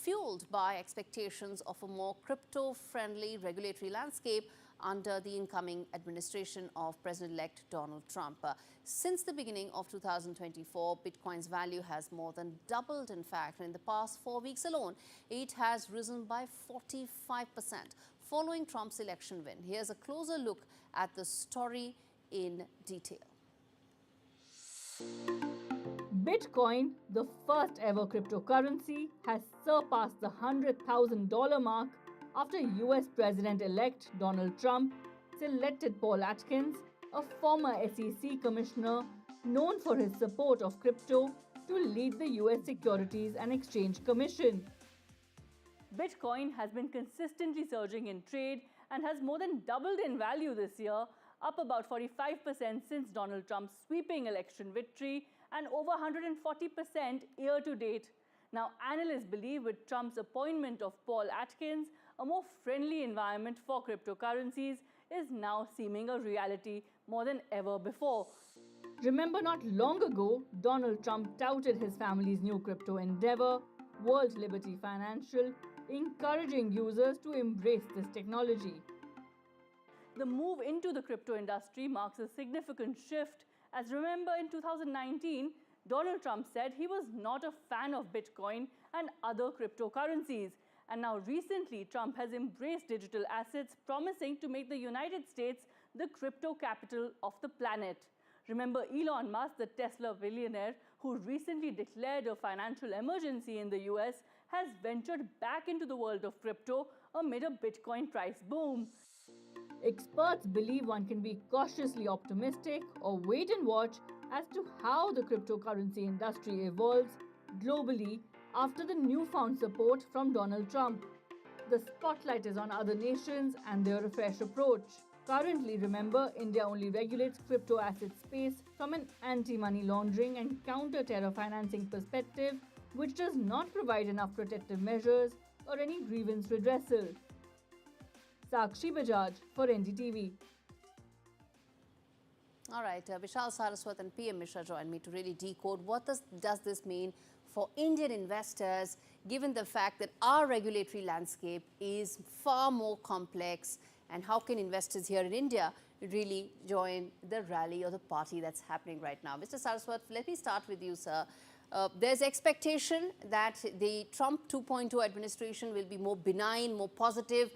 fueled by expectations of a more crypto-friendly regulatory landscape under the incoming administration of President-elect Donald Trump. Since the beginning of 2024, Bitcoin's value has more than doubled. In fact, in the past 4 weeks alone, it has risen by 45% following Trump's election win. Here's a closer look at the story in detail. Bitcoin, the first ever cryptocurrency, has surpassed the $100,000 mark after US President-elect Donald Trump selected Paul Atkins, a former SEC commissioner known for his support of crypto, to lead the US Securities and Exchange Commission. Bitcoin has been consistently surging in trade and has more than doubled in value this year, up about 45% since Donald Trump's sweeping election victory and over 140% year to date. Now, analysts believe with Trump's appointment of Paul Atkins, a more friendly environment for cryptocurrencies is now seeming a reality more than ever before. Remember, not long ago, Donald Trump touted his family's new crypto endeavor, World Liberty Financial, encouraging users to embrace this technology. The move into the crypto industry marks a significant shift, as remember in 2019, Donald Trump said he was not a fan of Bitcoin and other cryptocurrencies. And now recently, Trump has embraced digital assets, promising to make the United States the crypto capital of the planet. Remember Elon Musk, the Tesla billionaire, who recently declared a financial emergency in the US, has ventured back into the world of crypto amid a Bitcoin price boom. Experts believe one can be cautiously optimistic or wait and watch as to how the cryptocurrency industry evolves globally after the newfound support from Donald Trump. The spotlight is on other nations and their fresh approach. Currently, remember, India only regulates crypto asset space from an anti-money laundering and counter-terror financing perspective, which does not provide enough protective measures or any grievance redressal. Sakshi Bajaj for NDTV. All right, Vishal Saraswat and PM Mishra join me to really decode what does this mean for Indian investors, given the fact that our regulatory landscape is far more complex? And how can investors here in India really join the rally or the party that's happening right now? Mr. Saraswat, let me start with you, sir. There's expectation that the Trump 2.0 administration will be more benign, more positive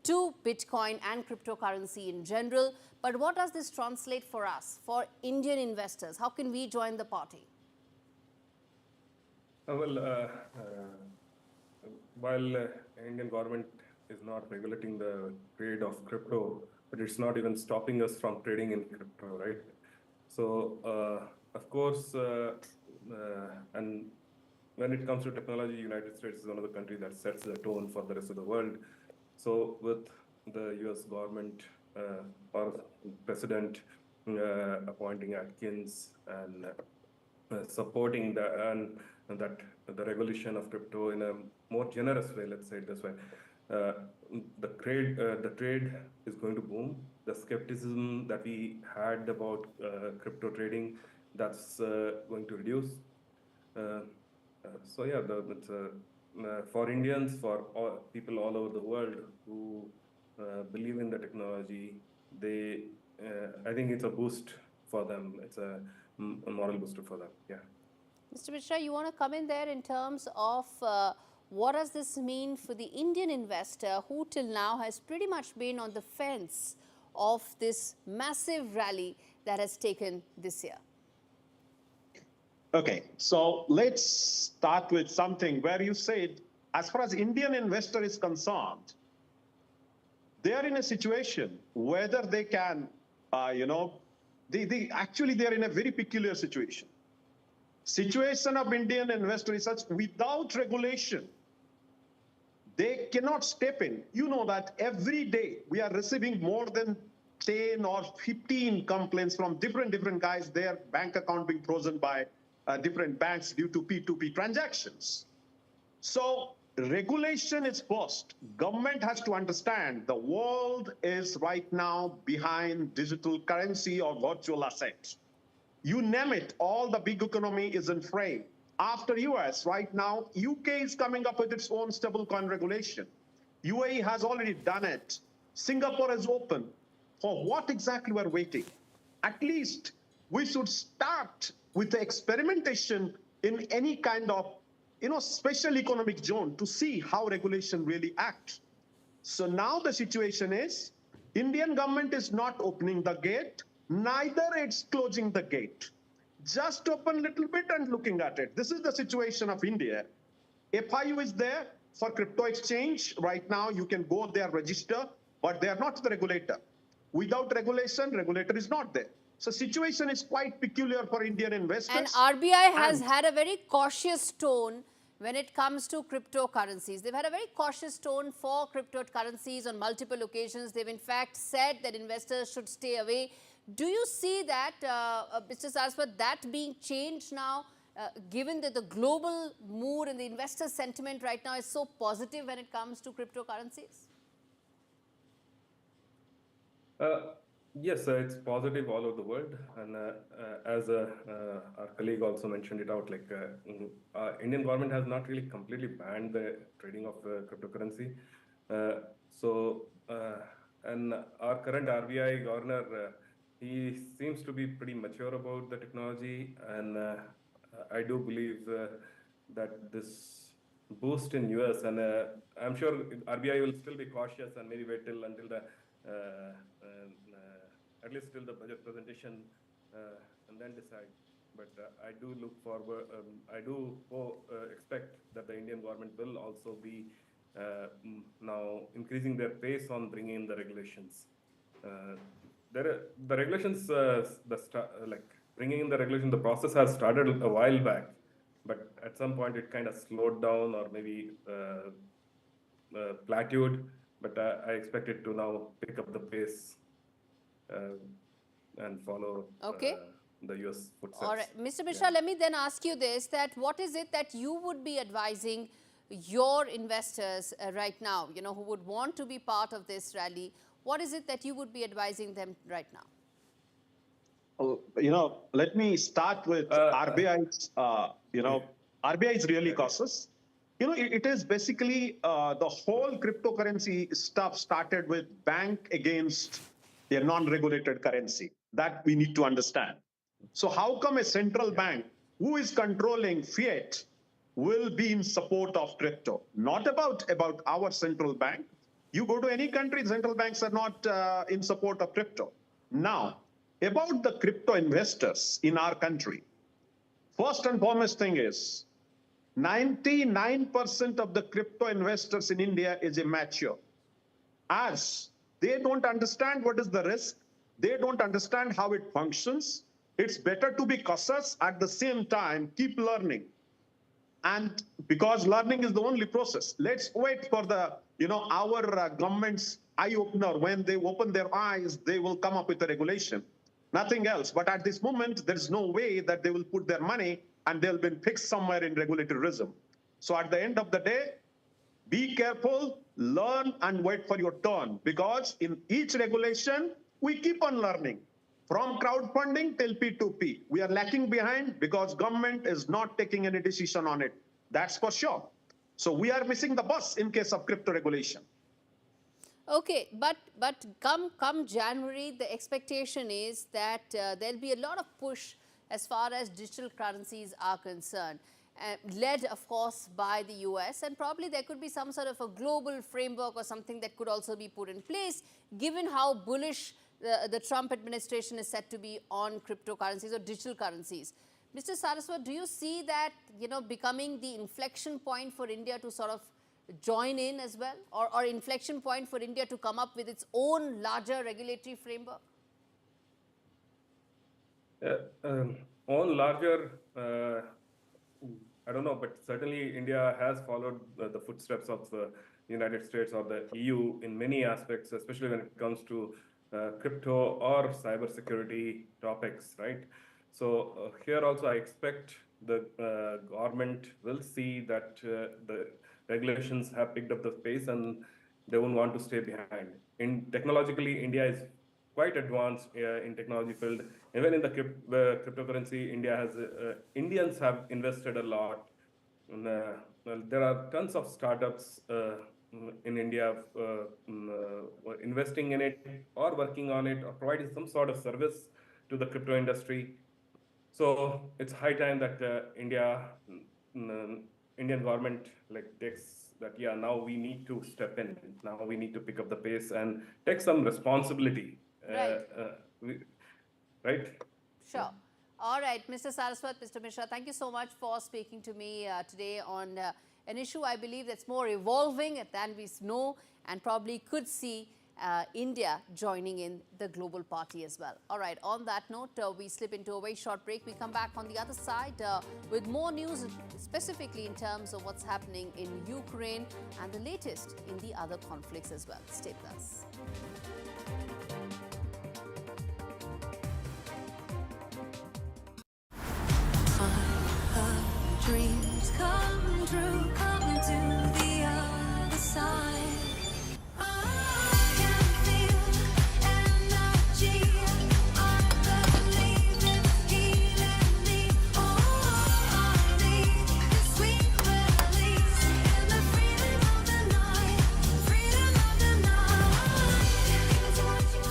to Bitcoin and cryptocurrency in general. But what does this translate for us, for Indian investors? How can we join the party? While Indian government is not regulating the trade of crypto, but it's not even stopping us from trading in crypto, right? So, of course, and when it comes to technology, United States is one of the countries that sets the tone for the rest of the world. So, with the US government or president appointing Atkins and supporting the regulation of crypto in a more generous way, let's say it this way, the trade is going to boom. The skepticism that we had about crypto trading, that's going to reduce. So yeah, for Indians, for people all over the world who believe in the technology, I think it's a boost for them. It's a moral booster for them. Yeah. Mr. Mishra, you want to come in there in terms of what does this mean for the Indian investor who till now has pretty much been on the fence of this massive rally that has taken this year? Okay, so let's start with something where you said, as far as Indian investor is concerned, they are in a situation whether they can, actually they are in a very peculiar situation. Situation of Indian investor is such, without regulation, they cannot step in. You know that every day we are receiving more than 10 or 15 complaints from different guys, their bank account being frozen by different banks due to P2P transactions. So regulation is first. Government has to understand the world is right now behind digital currency or virtual assets. You name it, all the big economy is in frame. After US, right now, UK is coming up with its own stablecoin regulation. UAE has already done it. Singapore is open. For what exactly we're waiting? At least we should start with the experimentation in any kind of, special economic zone to see how regulation really acts. So now the situation is, Indian government is not opening the gate, neither it's closing the gate. Just open a little bit and looking at it. This is the situation of India. FIU is there for crypto exchange. Right now, you can go there, register, but they are not the regulator. Without regulation, regulator is not there. So situation is quite peculiar for Indian investors. And RBI has had a very cautious tone when it comes to cryptocurrencies. They've had a very cautious tone for cryptocurrencies on multiple occasions. They've in fact said that investors should stay away. Do you see that, Mr. Saraswat, that being changed now, given that the global mood and the investor sentiment right now is so positive when it comes to cryptocurrencies? Yes, it's positive all over the world. And as our colleague also mentioned it out, like Indian government has not really completely banned the trading of cryptocurrency. And our current RBI governor, he seems to be pretty mature about the technology, and I do believe that this boost in US, and I'm sure RBI will still be cautious and maybe wait till until the at least till the budget presentation and then decide. But I do look forward. I do expect that the Indian government will also be now increasing their pace on bringing in the regulations. The regulations, bringing in the regulation, the process has started a while back, but at some point it kind of slowed down or maybe plateaued. But I expect it to now pick up the pace and follow the US footsteps. All right, Mr. Mishra, let me then ask you this: that what is it that you would be advising your investors right now? Who would want to be part of this rally? What is it that you would be advising them right now? Let me start with RBI's, RBI is really cautious. You know, it is basically the whole cryptocurrency stuff started with bank against a non-regulated currency. That we need to understand. So how come a central bank who is controlling fiat will be in support of crypto? Not about our central bank. You go to any country, central banks are not in support of crypto. Now, about the crypto investors in our country, first and foremost thing is 99% of the crypto investors in India is immature. As they don't understand what is the risk, they don't understand how it functions. It's better to be cautious, at the same time, keep learning. And because learning is the only process, let's wait for the, our government's eye-opener. When they open their eyes, they will come up with a regulation. Nothing else. But at this moment, there's no way that they will put their money and they'll be fixed somewhere in regulatorism. So at the end of the day, be careful, learn, and wait for your turn. Because in each regulation, we keep on learning. From crowdfunding till P2P, we are lacking behind because government is not taking any decision on it. That's for sure. So we are missing the bus in case of crypto regulation. Okay, but come January, the expectation is that there'll be a lot of push as far as digital currencies are concerned, led, of course, by the US, and probably there could be some sort of a global framework or something that could also be put in place, given how bullish the Trump administration is said to be on cryptocurrencies or digital currencies. Mr. Saraswat, do you see that, becoming the inflection point for India to sort of join in as well, or inflection point for India to come up with its own larger regulatory framework? On larger, I don't know, but certainly India has followed the footsteps of the United States or the EU in many aspects, especially when it comes to crypto or cybersecurity topics, right? So here also I expect the government will see that the regulations have picked up the pace and they won't want to stay behind. Technologically, India is quite advanced in technology field. Even in the cryptocurrency, Indians have invested a lot. And, there are tons of startups in India investing in it or working on it or providing some sort of service to the crypto industry. So it's high time that Indian government takes that, yeah, now we need to step in. Now we need to pick up the pace and take some responsibility. Right? Sure. All right, Mr. Saraswat, Mr. Mishra, thank you so much for speaking to me today on an issue I believe that's more evolving than we know, and probably could see India joining in the global party as well. All right, on that note, we slip into a very short break. We come back on the other side with more news, specifically in terms of what's happening in Ukraine and the latest in the other conflicts as well. Stay with us. Dreams come true, come to the other side.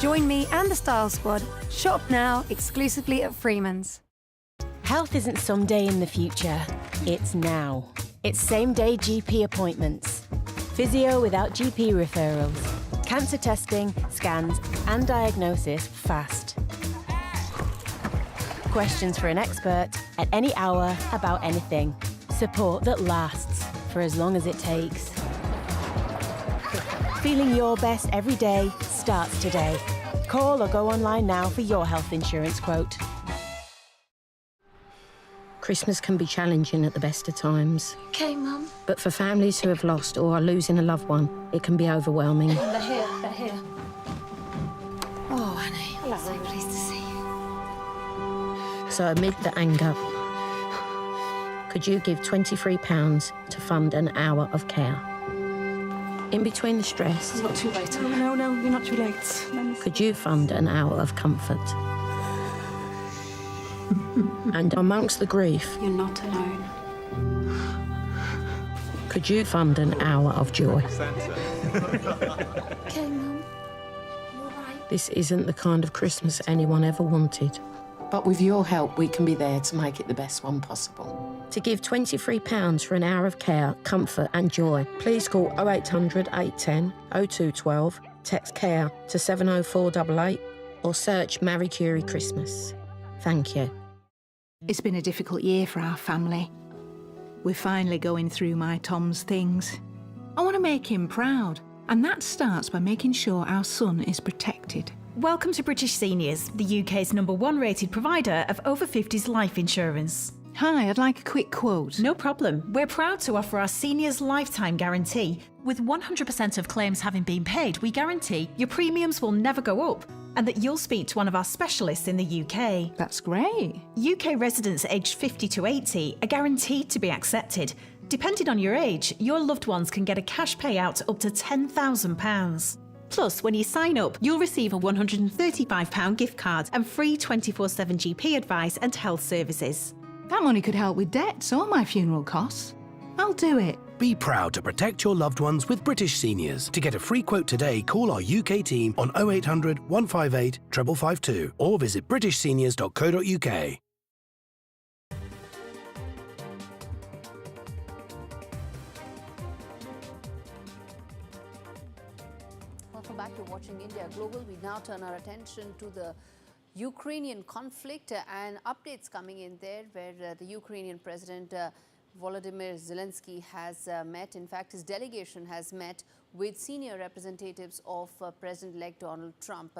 Join me and the Style Squad. Shop now exclusively at Freeman's. Health isn't someday in the future, it's now. It's same-day GP appointments. Physio without GP referrals. Cancer testing, scans and diagnosis fast. Questions for an expert at any hour about anything. Support that lasts for as long as it takes. Feeling your best every day starts today. Call or go online now for your health insurance quote. Christmas can be challenging at the best of times. Okay, Mum. But for families who have lost or are losing a loved one, it can be overwhelming. They're here. Oh, honey. Hello. So pleased to see you. So amid the anger, could you give £23 to fund an hour of care? In between the stress... It's not too late. No, you're not too late. Could you fund an hour of comfort? And amongst the grief... You're not alone. Could you fund an hour of joy? Okay, Mum. This isn't the kind of Christmas anyone ever wanted. But with your help, we can be there to make it the best one possible. To give £23 for an hour of care, comfort and joy, please call 0800 810 0212, text CARE to 70488 or search Marie Curie Christmas. Thank you. It's been a difficult year for our family. We're finally going through my Tom's things. I want to make him proud, and that starts by making sure our son is protected. Welcome to British Seniors, the UK's #1 rated provider of over 50s life insurance. Hi, I'd like a quick quote. No problem. We're proud to offer our seniors lifetime guarantee. With 100% of claims having been paid, we guarantee your premiums will never go up and that you'll speak to one of our specialists in the UK. That's great. UK residents aged 50 to 80 are guaranteed to be accepted. Depending on your age, your loved ones can get a cash payout up to £10,000. Plus, when you sign up, you'll receive a £135 gift card and free 24/7 GP advice and health services. That money could help with debts or my funeral costs. I'll do it. Be proud to protect your loved ones with British Seniors. To get a free quote today, call our UK team on 0800 158 552 or visit britishseniors.co.uk. Welcome back. You're watching India Global. We now turn our attention to the Ukrainian conflict and updates coming in there where the Ukrainian President Volodymyr Zelensky has met. In fact, his delegation has met with senior representatives of President-elect Donald Trump.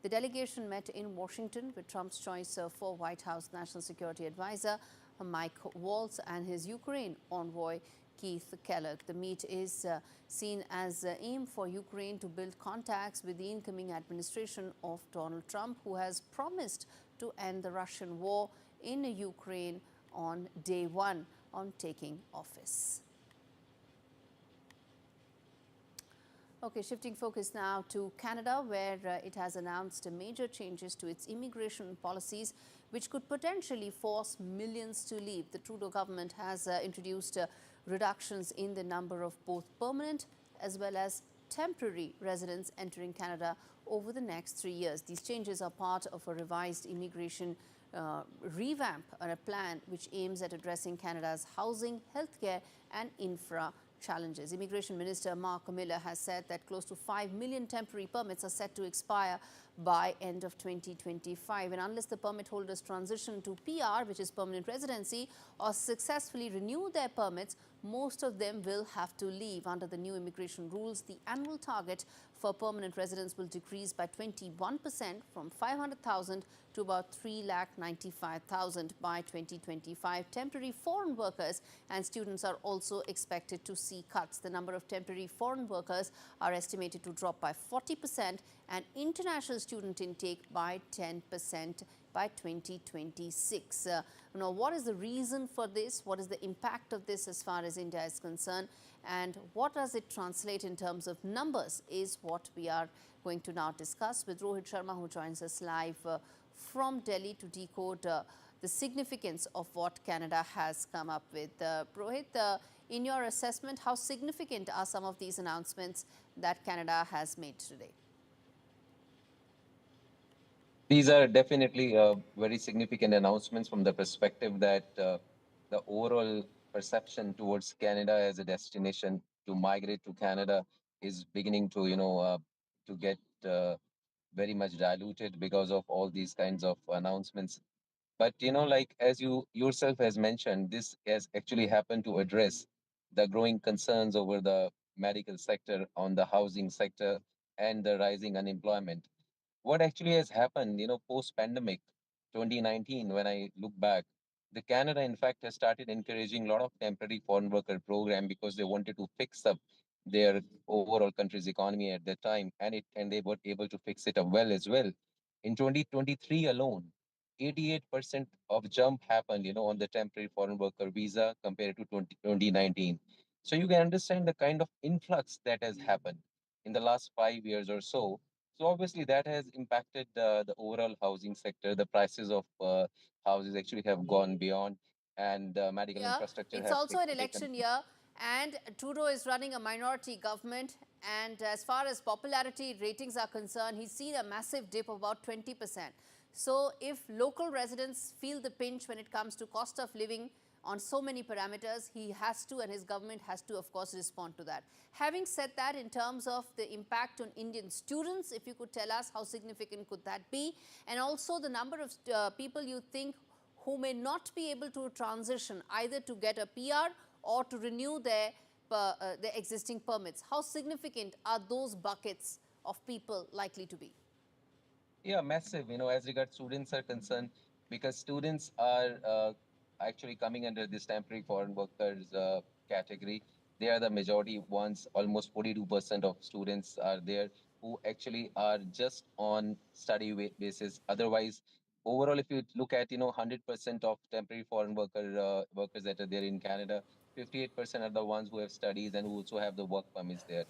The delegation met in Washington with Trump's choice for White House National Security Advisor Mike Waltz and his Ukraine envoy Keith Kellogg. The meet is seen as an aim for Ukraine to build contacts with the incoming administration of Donald Trump, who has promised to end the Russian war in Ukraine on day one on taking office. Okay, shifting focus now to Canada, where it has announced major changes to its immigration policies, which could potentially force millions to leave. The Trudeau government has introduced reductions in the number of both permanent as well as temporary residents entering Canada over the next 3 years. These changes are part of a revised immigration revamp and a plan which aims at addressing Canada's housing, healthcare and infra challenges. Immigration Minister Mark Miller has said that close to 5 million temporary permits are set to expire by end of 2025. And unless the permit holders transition to PR, which is permanent residency, or successfully renew their permits, most of them will have to leave. Under the new immigration rules, the annual target for permanent residents will decrease by 21% from 500,000 to about 3,95,000 by 2025. Temporary foreign workers and students are also expected to see cuts. The number of temporary foreign workers are estimated to drop by 40% and international student intake by 10% by 2026. Now, what is the reason for this? What is the impact of this as far as India is concerned? And what does it translate in terms of numbers is what we are going to now discuss with Rohit Sharma, who joins us live from Delhi to decode the significance of what Canada has come up with. Rohit, in your assessment, how significant are some of these announcements that Canada has made today? These are definitely very significant announcements from the perspective that the overall perception towards Canada as a destination to migrate to Canada is beginning to, to get very much diluted because of all these kinds of announcements. But, like as you yourself has mentioned, this has actually happened to address the growing concerns over the medical sector, on the housing sector, and the rising unemployment. What actually has happened, post-pandemic 2019, when I look back, the Canada, in fact, has started encouraging a lot of temporary foreign worker program because they wanted to fix up their overall country's economy at that time, and they were able to fix it up well as well. In 2023 alone, 88% of jump happened, on the temporary foreign worker visa compared to 2019. So you can understand the kind of influx that has happened in the last 5 years or so. So obviously that has impacted the overall housing sector. The prices of houses actually have gone beyond, and medical infrastructure It's has also an taken. election year. And Trudeau is running a minority government, and as far as popularity ratings are concerned, he's seen a massive dip of about 20%. So if local residents feel the pinch when it comes to cost of living on so many parameters, he has to, and his government has to, of course, respond to that. Having said that, in terms of the impact on Indian students, if you could tell us how significant could that be, and also the number of people you think who may not be able to transition either to get a PR or to renew their existing permits. How significant are those buckets of people likely to be? Yeah, massive, as regards students are concerned, because students are actually coming under this temporary foreign workers category. They are the majority ones. Almost 42% of students are there who actually are just on study basis. Otherwise, overall, if you look at 100% of temporary foreign workers that are there in Canada, 58% are the ones who have studies and who also have the work permits there.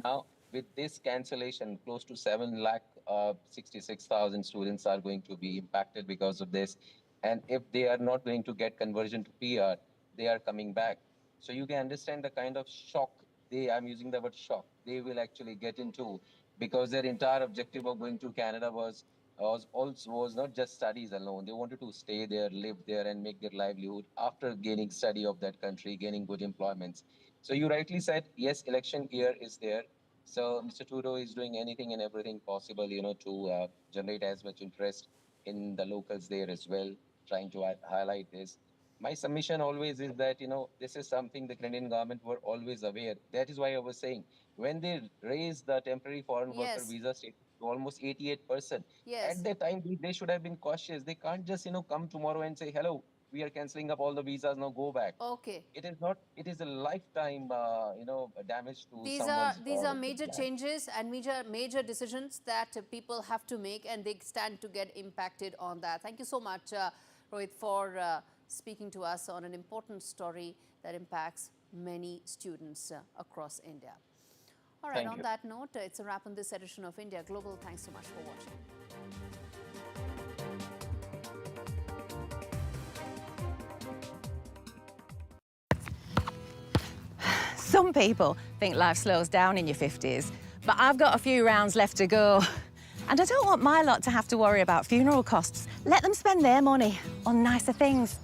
Now, with this cancellation, close to 7,66,000 students are going to be impacted because of this. And if they are not going to get conversion to PR, they are coming back. So you can understand the kind of shock I'm using the word shock, they will actually get into, because their entire objective of going to Canada was not just studies alone. They wanted to stay there, live there, and make their livelihood after gaining study of that country, gaining good employments. So you rightly said, yes, election year is there. So Mr. Trudeau is doing anything and everything possible, to generate as much interest in the locals there as well, trying to highlight this. My submission always is that, this is something the Canadian government were always aware. That is why I was saying, when they raised the temporary foreign worker visa status to almost 88%, at that time, they should have been cautious. They can't just, come tomorrow and say, hello, we are cancelling up all the visas, now go back. Okay. It is not, it is a lifetime, damage to These someone's are major changes and major decisions that people have to make, and they stand to get impacted on that. Thank you so much, Rohit, for speaking to us on an important story that impacts many students across India. All right, on that note, it's a wrap on this edition of India Global. Thanks so much for watching. Some people think life slows down in your 50s, but I've got a few rounds left to go. And I don't want my lot to have to worry about funeral costs. Let them spend their money on nicer things.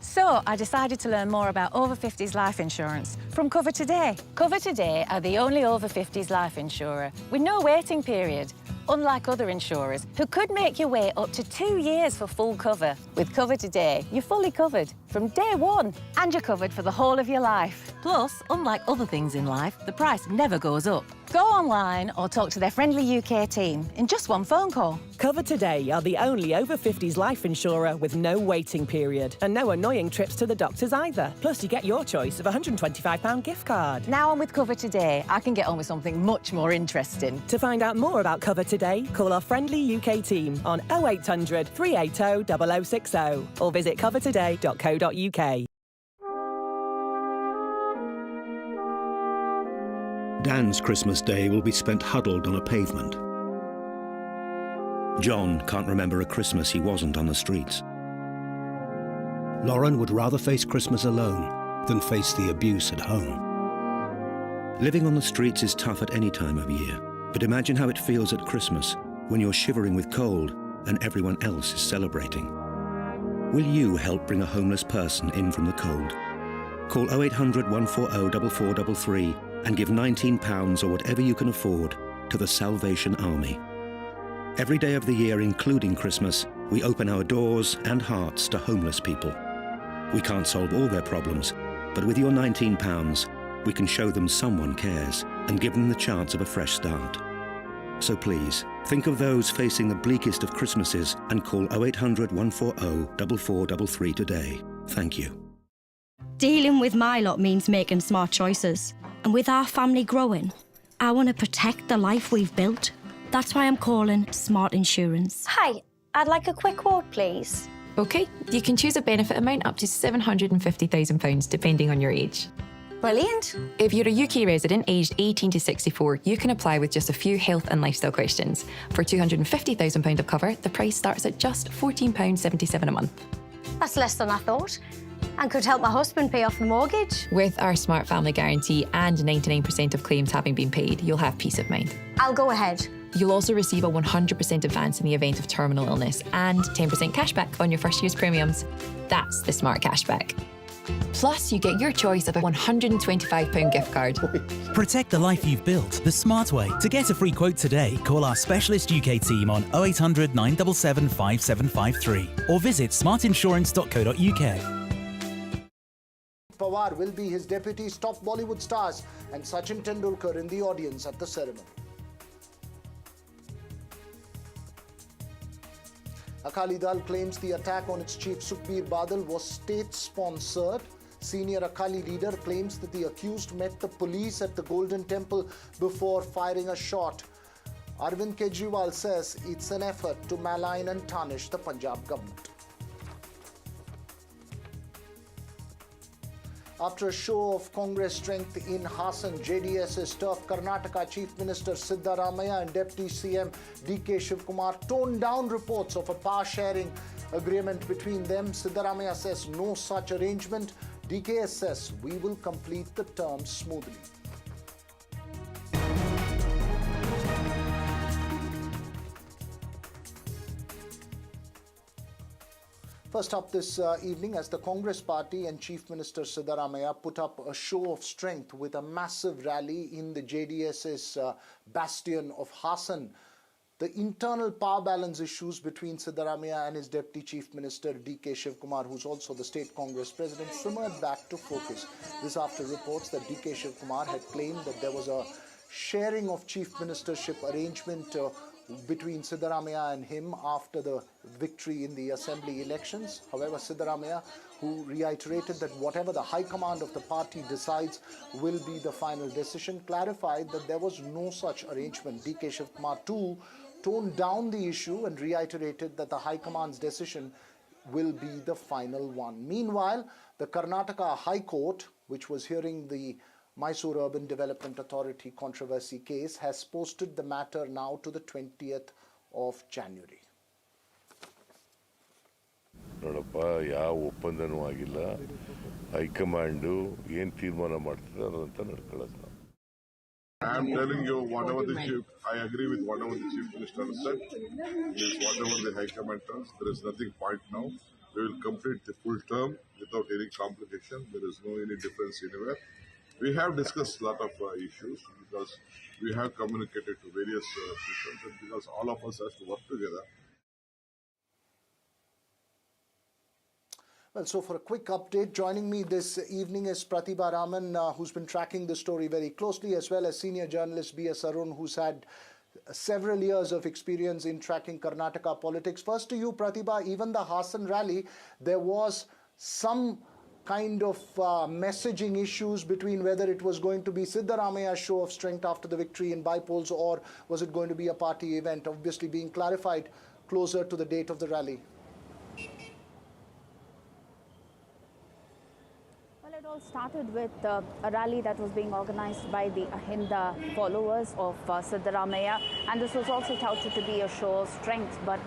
So I decided to learn more about over 50s life insurance from Cover Today. Cover Today are the only over 50s life insurer with no waiting period, unlike other insurers who could make you wait up to 2 years for full cover. With Cover Today, you're fully covered from day one, and you're covered for the whole of your life. Plus, unlike other things in life, the price never goes up. Go online or talk to their friendly UK team in just one phone call. Cover Today are the only over 50s life insurer with no waiting period and no annoying trips to the doctors either. Plus, you get your choice of a £125 gift card. Now I'm with Cover Today, I can get on with something much more interesting. To find out more about Cover Today, call our friendly UK team on 0800 380 0060 or visit covertoday.co.uk. Dan's Christmas Day will be spent huddled on a pavement. John can't remember a Christmas he wasn't on the streets. Lauren would rather face Christmas alone than face the abuse at home. Living on the streets is tough at any time of year, but imagine how it feels at Christmas when you're shivering with cold and everyone else is celebrating. Will you help bring a homeless person in from the cold? Call 0800 140 4433 and give £19 or whatever you can afford to the Salvation Army. Every day of the year, including Christmas, we open our doors and hearts to homeless people. We can't solve all their problems, but with your £19, we can show them someone cares and give them the chance of a fresh start. So please, think of those facing the bleakest of Christmases and call 0800 140 4433 today. Thank you. Dealing with my lot means making smart choices. And with our family growing, I want to protect the life we've built. That's why I'm calling Smart Insurance. Hi, I'd like a quick quote, please. OK, you can choose a benefit amount up to £750,000 depending on your age. Brilliant. If you're a UK resident aged 18 to 64, you can apply with just a few health and lifestyle questions. For £250,000 of cover, the price starts at just £14.77 a month. That's less than I thought. And could help my husband pay off the mortgage. With our Smart Family Guarantee and 99% of claims having been paid, you'll have peace of mind. I'll go ahead. You'll also receive a 100% advance in the event of terminal illness and 10% cashback on your first year's premiums. That's the Smart Cashback. Plus, you get your choice of a £125 gift card. Protect the life you've built the smart way. To get a free quote today, call our specialist UK team on 0800 977 5753 or visit smartinsurance.co.uk. Pawar will be his deputy's top Bollywood stars and Sachin Tendulkar in the audience at the ceremony. Akali Dal claims the attack on its chief Sukhbir Badal was state-sponsored. Senior Akali leader claims that the accused met the police at the Golden Temple before firing a shot. Arvind Kejriwal says it's an effort to malign and tarnish the Punjab government. After a show of Congress strength in Hassan, JDS's turf, Karnataka Chief Minister Siddaramaiah and Deputy CM DK Shivkumar toned down reports of a power-sharing agreement between them. Siddaramaiah says no such arrangement. DK says we will complete the term smoothly. First up this evening, as the Congress party and Chief Minister Siddaramaiah put up a show of strength with a massive rally in the JDS's bastion of Hassan. The internal power balance issues between Siddaramaiah and his Deputy Chief Minister DK Shivkumar, who's also the state Congress president, simmered back to focus. This after reports that DK Shivkumar had claimed that there was a sharing of chief ministership arrangement between Siddaramaiah and him after the victory in the assembly elections. However, Siddaramaiah, who reiterated that whatever the high command of the party decides will be the final decision, clarified that there was no such arrangement. DK Shivkumar too toned down the issue and reiterated that the high command's decision will be the final one. Meanwhile, the Karnataka High Court, which was hearing the Mysore Urban Development Authority controversy case, has posted the matter now to the 20th of January. ನೋಡಪ್ಪ ಯಾವ ಒಪ್ಪಂದನೂ ಆಗಿಲ್ಲ high command ಏನು ತೀರ್ಮಾನ ಮಾಡ್ತಾರೆ ಅದಂತ ನಡ್ಕೊಳ್ಳೋದು ನಾವು. I am telling you, whatever the chief, I agree with whatever the chief minister said. Is whatever the high command does, there is nothing point now. We will complete the full term without any complication. There is no any difference anywhere. We have discussed a lot of issues because we have communicated to various people, and because all of us have to work together. Well, so for a quick update, joining me this evening is Pratibha Raman, who's been tracking the story very closely, as well as senior journalist B.S. Arun, who's had several years of experience in tracking Karnataka politics. First to you, Pratibha, even the Hassan rally, there was some kind of messaging issues between whether it was going to be Siddaramaiah's show of strength after the victory in by-polls, or was it going to be a party event, obviously being clarified closer to the date of the rally. It all started with a rally that was being organized by the Ahinda followers of Siddaramaiah, and this was also touted to be a show of strength, but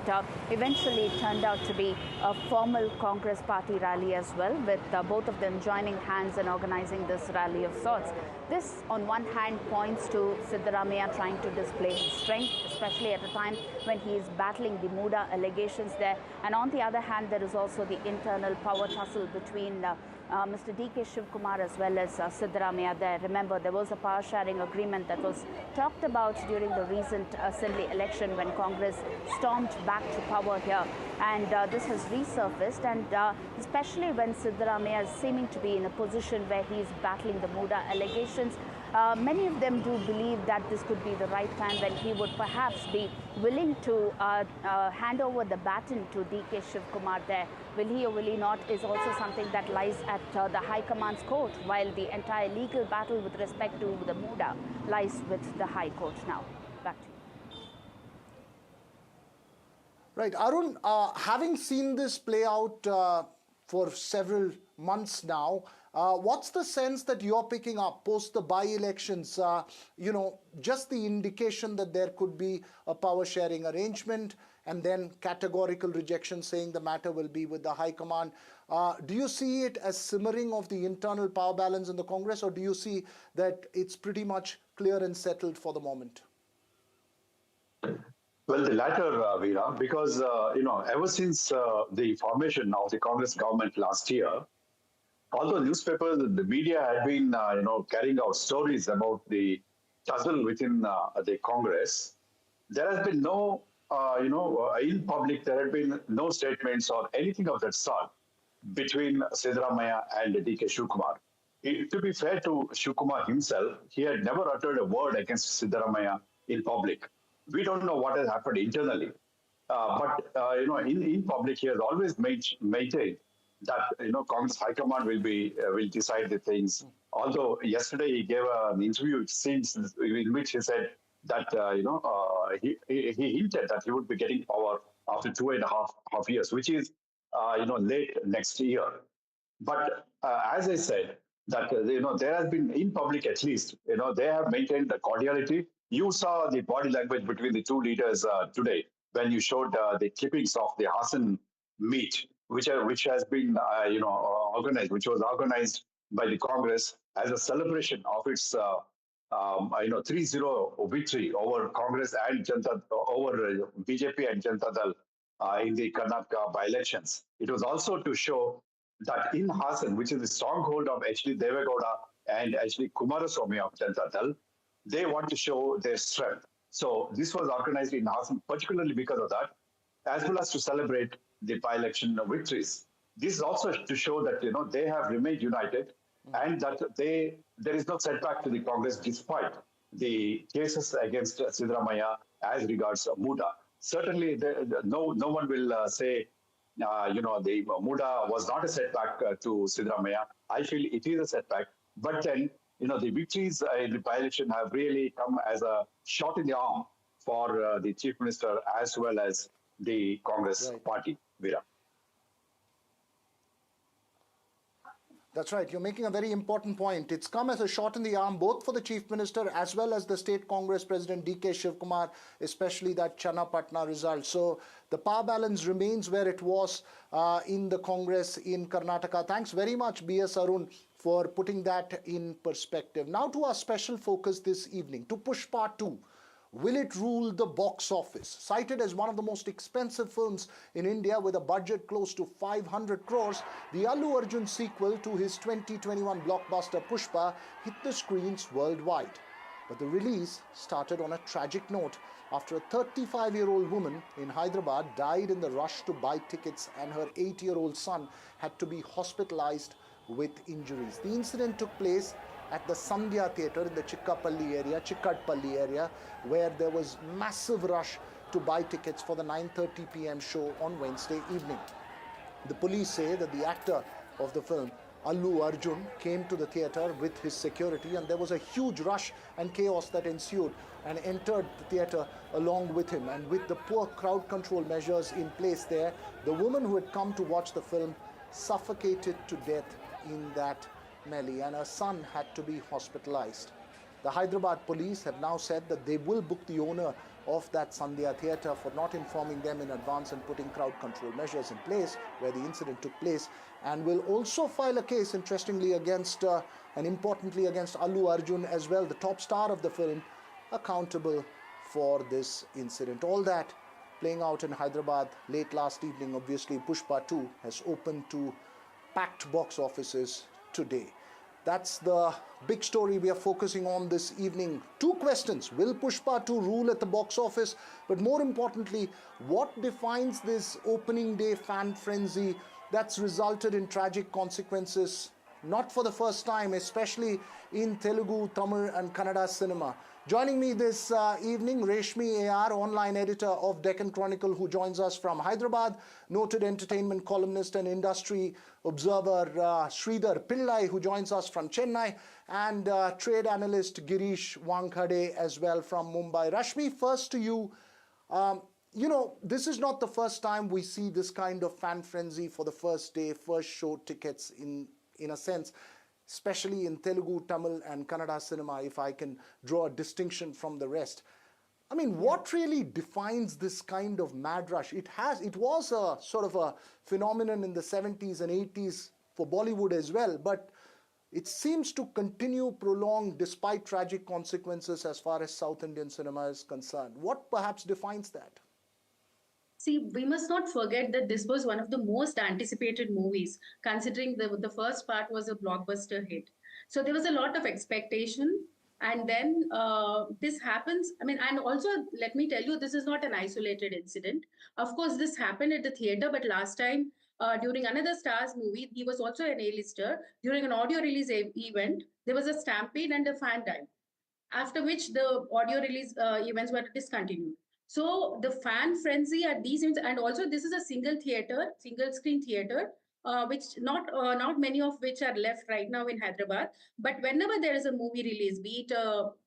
eventually it turned out to be a formal Congress party rally as well, with both of them joining hands and organizing this rally of sorts. This, on one hand, points to Siddaramaiah trying to display his strength, especially at a time when he is battling the Muda allegations there, and on the other hand, there is also the internal power tussle between Mr. DK Shivkumar as well as Siddaramaiah there. Remember, there was a power-sharing agreement that was talked about during the recent assembly election when Congress stormed back to power here. And this has resurfaced, and especially when Siddaramaiah is seeming to be in a position where he is battling the Muda allegations. Many of them do believe that this could be the right time when he would perhaps be willing to hand over the baton to DK Shivkumar there. Will he or will he not is also something that lies at the High Command's court, while the entire legal battle with respect to the Muda lies with the High Court now. Back to you. Right, Arun, having seen this play out for several months now, what's the sense that you're picking up post the by-elections? Just the indication that there could be a power-sharing arrangement, and then categorical rejection saying the matter will be with the High Command. Do you see it as simmering of the internal power balance in the Congress, or do you see that it's pretty much clear and settled for the moment? Well, the latter, Veera, because, ever since the formation of the Congress government last year, although newspapers and the media had been, carrying out stories about the tussle within the Congress, there has been no, in public, there had been no statements or anything of that sort between Siddaramaiah and D.K. Shivkumar. To be fair to Shivkumar himself, he had never uttered a word against Siddaramaiah in public. We don't know what has happened internally, but in public, he has always maintained that Congress High Command will decide the things. Although yesterday he gave an interview, it seems, in which he said that he hinted that he would be getting power after 2.5 years, which is late next year. But as I said, that there has been in public at least they have maintained the cordiality. You saw the body language between the two leaders today when you showed the clippings of the Hassan meet, which has been organized, which was organized by the Congress as a celebration of its 3-0 victory over Congress and over BJP and Janata Dal in the Karnataka by-elections. It was also to show that in Hassan, which is the stronghold of H.D. Devegowda and H.D. Kumaraswamy of Janata Dal, they want to show their strength. So this was organized in Hassan particularly because of that, as well as to celebrate the by-election victories. This is also to show that they have remained united and that there is no setback to the Congress despite the cases against Siddaramaiah as regards Muda. Certainly, no one will say the Muda was not a setback to Siddaramaiah. I feel it is a setback, but then the victories in the by-election have really come as a shot in the arm for the Chief Minister as well as the Congress party, Veera. That's right. You're making a very important point. It's come as a shot in the arm both for the Chief Minister as well as the State Congress President D.K. Shivkumar, especially that Channapatna result. So the power balance remains where it was in the Congress in Karnataka. Thanks very much, B.S. Arun, for putting that in perspective. Now to our special focus this evening, to Pushpa 2. Will it rule the box office? Cited as one of the most expensive films in India with a budget close to 500 crores, the Allu Arjun sequel to his 2021 blockbuster Pushpa hit the screens worldwide. But the release started on a tragic note after a 35-year-old woman in Hyderabad died in the rush to buy tickets and her 8-year-old son had to be hospitalized with injuries. The incident took place at the Sandhya Theatre in the Chikkadpalli area, where there was massive rush to buy tickets for the 9:30 p.m. show on Wednesday evening. The police say that the actor of the film, Allu Arjun, came to the theatre with his security, and there was a huge rush and chaos that ensued and entered the theatre along with him. And with the poor crowd control measures in place there, the woman who had come to watch the film suffocated to death in that melee, and her son had to be hospitalized. The Hyderabad police have now said that they will book the owner of that Sandhya theatre for not informing them in advance and putting crowd control measures in place where the incident took place, and will also file a case, interestingly, against and importantly against Allu Arjun as well, the top star of the film, accountable for this incident. All that playing out in Hyderabad late last evening. Obviously, Pushpa 2 has opened to packed box offices today. That's the big story we are focusing on this evening. Two questions. Will Pushpa 2 rule at the box office? But more importantly, what defines this opening day fan frenzy that's resulted in tragic consequences, not for the first time, especially in Telugu, Tamil and Kannada cinema? Joining me this evening, Reshmi AR, online editor of Deccan Chronicle, who joins us from Hyderabad, noted entertainment columnist and industry observer Sridhar Pillai, who joins us from Chennai, and trade analyst Girish Wankhade as well from Mumbai. Rashmi, first to you. This is not the first time we see this kind of fan frenzy for the first day, first show tickets in a sense, especially in Telugu, Tamil and Kannada cinema, if I can draw a distinction from the rest. I mean, what really defines this kind of mad rush? It was a sort of a phenomenon in the 70s and 80s for Bollywood as well, but it seems to continue prolonged despite tragic consequences as far as South Indian cinema is concerned. What perhaps defines that? See, we must not forget that this was one of the most anticipated movies, considering the first part was a blockbuster hit. So there was a lot of expectation. And then this happens. I mean, and also, let me tell you, this is not an isolated incident. Of course, this happened at the theater, but last time, during another Stars movie, he was also an A-lister. During an audio release event, there was a stampede and a fan died, after which the audio release events were discontinued. So the fan frenzy at these events, and also this is a single screen theater, which not many of which are left right now in Hyderabad. But whenever there is a movie release, be it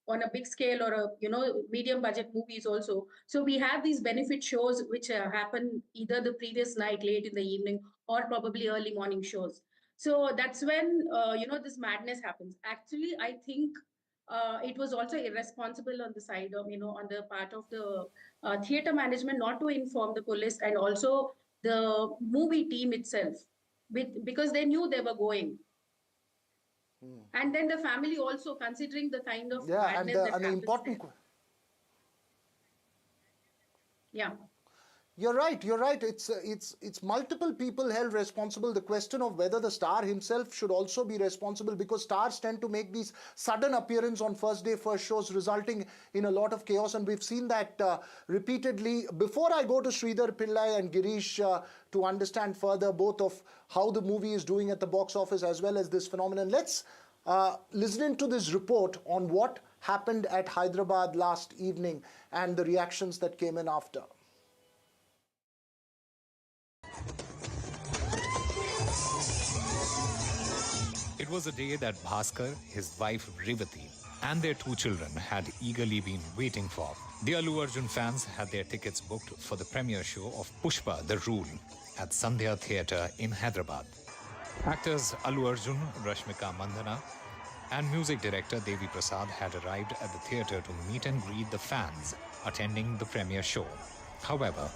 on a big scale or a medium budget movies also, so we have these benefit shows which happen either the previous night, late in the evening, or probably early morning shows. So that's when this madness happens. Actually, I think it was also irresponsible on the side of on the part of the theater management not to inform the police and also the movie team itself, because they knew they were going. And then the family also, considering the kind of madness that happens important. Yeah. You're right. It's multiple people held responsible. The question of whether the star himself should also be responsible, because stars tend to make these sudden appearance on first day, first shows, resulting in a lot of chaos. And we've seen that repeatedly. Before I go to Sridhar Pillai and Girish to understand further both of how the movie is doing at the box office as well as this phenomenon, let's listen to this report on what happened at Hyderabad last evening and the reactions that came in after. It was a day that Bhaskar, his wife Dwivedi, and their 2 children had eagerly been waiting for. The Allu Arjun fans had their tickets booked for the premiere show of Pushpa, The Rule, at Sandhya Theatre in Hyderabad. Actors Allu Arjun, Rashmika Mandana, and music director Devi Prasad had arrived at the theatre to meet and greet the fans attending the premiere show. However,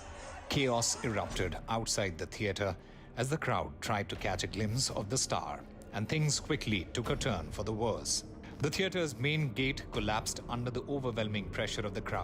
chaos erupted outside the theatre as the crowd tried to catch a glimpse of the star, and things quickly took a turn for the worse. The theatre's main gate collapsed under the overwhelming pressure of the crowd.